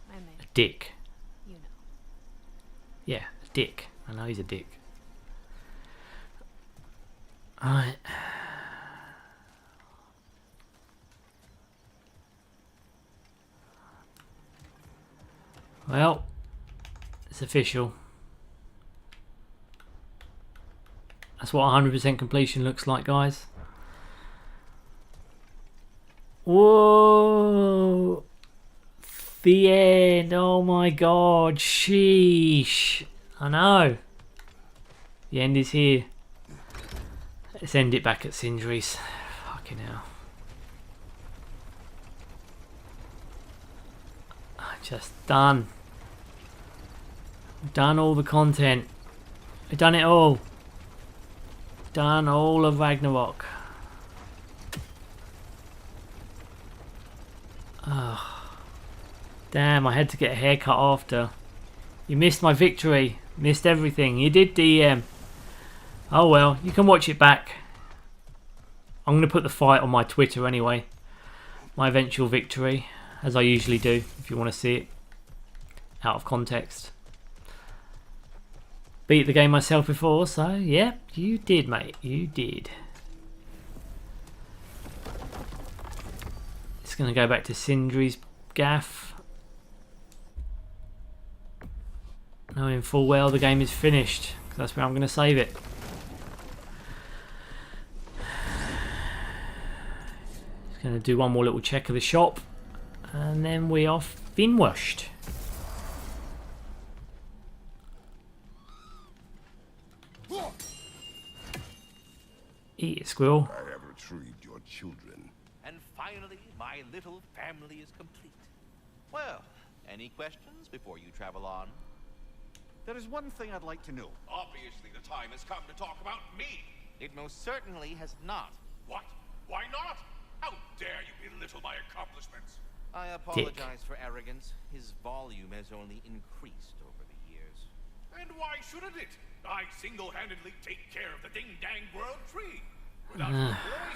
I mean, A dick. you know. Yeah, a dick. I know he's a dick. Alright. Well, it's official. That's what 100% completion looks like, guys. Whoa! The end. Oh my god. Sheesh. I know. The end is here. Let's end it back at Sindri's. Fucking hell. Just done. We've done all the content. We've done it all. Done all of Ragnarok. Oh, damn, I had to get a haircut after. You missed my victory. Missed everything. You did DM. Oh well, you can watch it back. I'm going to put the fight on my Twitter anyway. My eventual victory, as I usually do, if you want to see it. Out of context. Beat the game myself before, so yeah, you did, mate. You did. It's going to go back to Sindri's gaff. Knowing full well the game is finished. That's where I'm going to save it. Just going to do one more little check of the shop. And then we are finished. Eat it, squirrel. I have retrieved your children. And finally, my little family is complete. Well, any questions before you travel on? There is one thing I'd like to know. Obviously, the time has come to talk about me. It most certainly has not. What? Why not? How dare you belittle my accomplishments? I apologize for arrogance. His volume has only increased over the years. And why shouldn't it? I single-handedly take care of the ding-dang world tree. Without your boy,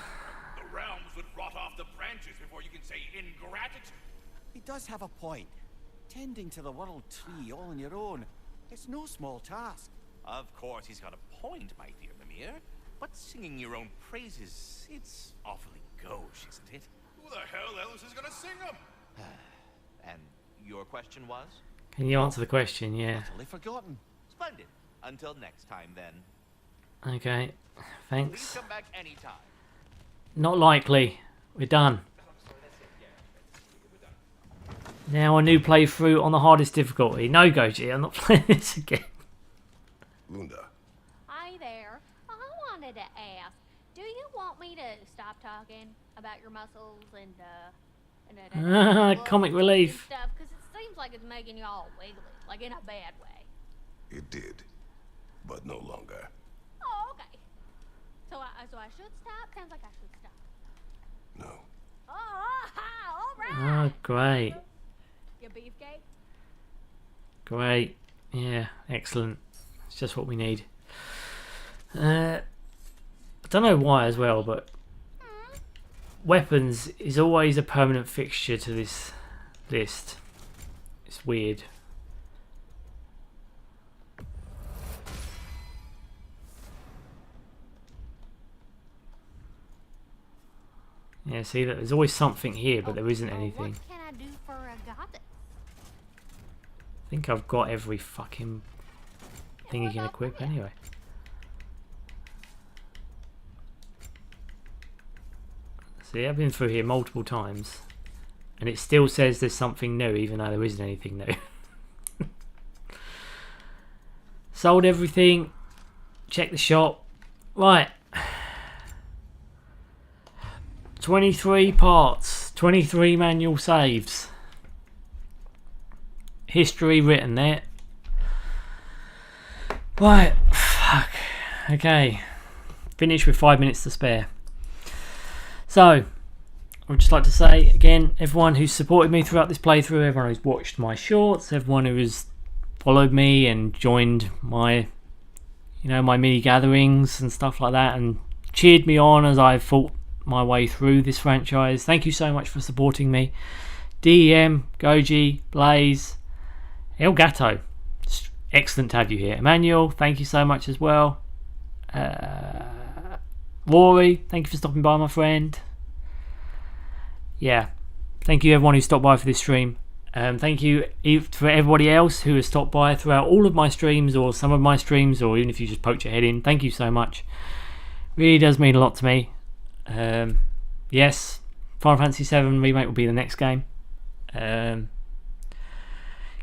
the realms would rot off the branches before you can say ingratitude. He does have a point. Tending to the world tree all on your own, it's no small task. Of course he's got a point, my dear Mimir. But singing your own praises, it's awfully gauche, isn't it? Who the hell else is gonna sing them? And your question was? Can you answer the question? Yeah. Totally forgotten. Splendid. Until next time, then. Okay. Please Thanks. come back anytime. Not likely. We're done. Now a new playthrough on the hardest difficulty. No, Goji, I'm not playing this again. Lunda, Hi there. I wanted to ask, do you want me to stop talking about your muscles and Comic relief. stuff? Because it seems like it's making you all wiggly, like in a bad way. it did, but no longer. Oh, okay. So I should stop? Sounds like I should stop. No. Oh, all right. Oh, great. You beefcake? Great. Yeah, excellent. It's just what we need. I don't know why as well, but weapons is always a permanent fixture to this list. It's weird. Yeah, see, there's always something here, but there isn't anything. What can I do for a goddess? I think I've got every fucking thing you can equip anyway. See, I've been through here multiple times, and it still says there's something new, even though there isn't anything new. Sold everything. Check the shop. Right. 23 parts. 23 manual saves. History written there. Right. Fuck. Okay. Finish with 5 minutes to spare. So, I would just like to say again, everyone who's supported me throughout this playthrough, everyone who's watched my shorts, everyone who has followed me and joined my, my mini gatherings and stuff like that, and cheered me on as I fought my way through this franchise. Thank you so much for supporting me. DEM, Goji, Blaze, El Gato, excellent to have you here. Emmanuel, thank you so much as well. Rory, thank you for stopping by, my friend. Yeah, thank you everyone who stopped by for this stream. Thank you for everybody else who has stopped by throughout all of my streams, or some of my streams, or even if you just poked your head in. Thank you so much. Really does mean a lot to me. Yes, Final Fantasy VII Remake will be the next game.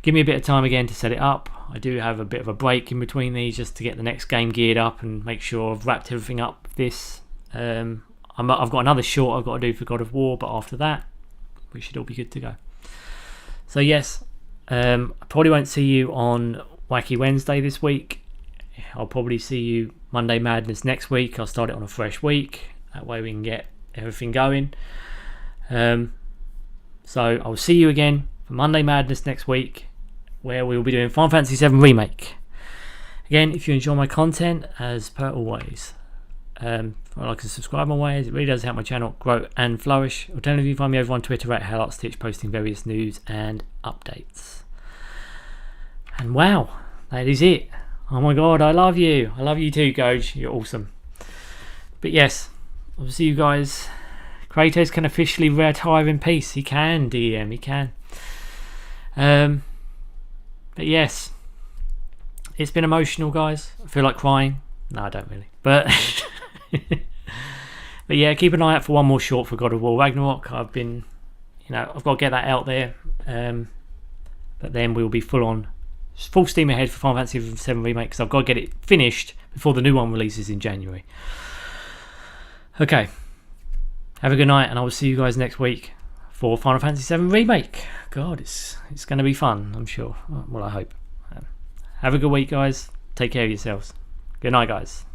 Give me a bit of time again to set it up. I do have a bit of a break in between these just to get the next game geared up and make sure I've wrapped everything up with this. I've got another short I've got to do for God of War, but after that we should all be good to go. So yes, I probably won't see you on Wacky Wednesday this week. I'll probably see you Monday Madness next week. I'll start it on a fresh week. That way we can get everything going. So I'll see you again for Monday Madness next week, where we'll be doing Final Fantasy VII Remake. Again, if you enjoy my content, as per always, like and subscribe my ways. It really does help my channel grow and flourish. Alternatively, you can find me over on Twitter at HellOutStitch, posting various news and updates. And wow, that is it. Oh my god, I love you. I love you too, Goj. You're awesome. But yes, I'll see you guys. Kratos can officially retire in peace. He can, DM, he can. But yes, it's been emotional, guys. I feel like crying. No, I don't really. But but yeah, keep an eye out for one more short for God of War Ragnarok. I've been, I've got to get that out there. But then we'll be full steam ahead for Final Fantasy VII Remake, because I've got to get it finished before the new one releases in January. Okay, have a good night, and I will see you guys next week for Final Fantasy VII Remake. God, it's going to be fun, I'm sure. Well, I hope. Have a good week, guys. Take care of yourselves. Good night, guys.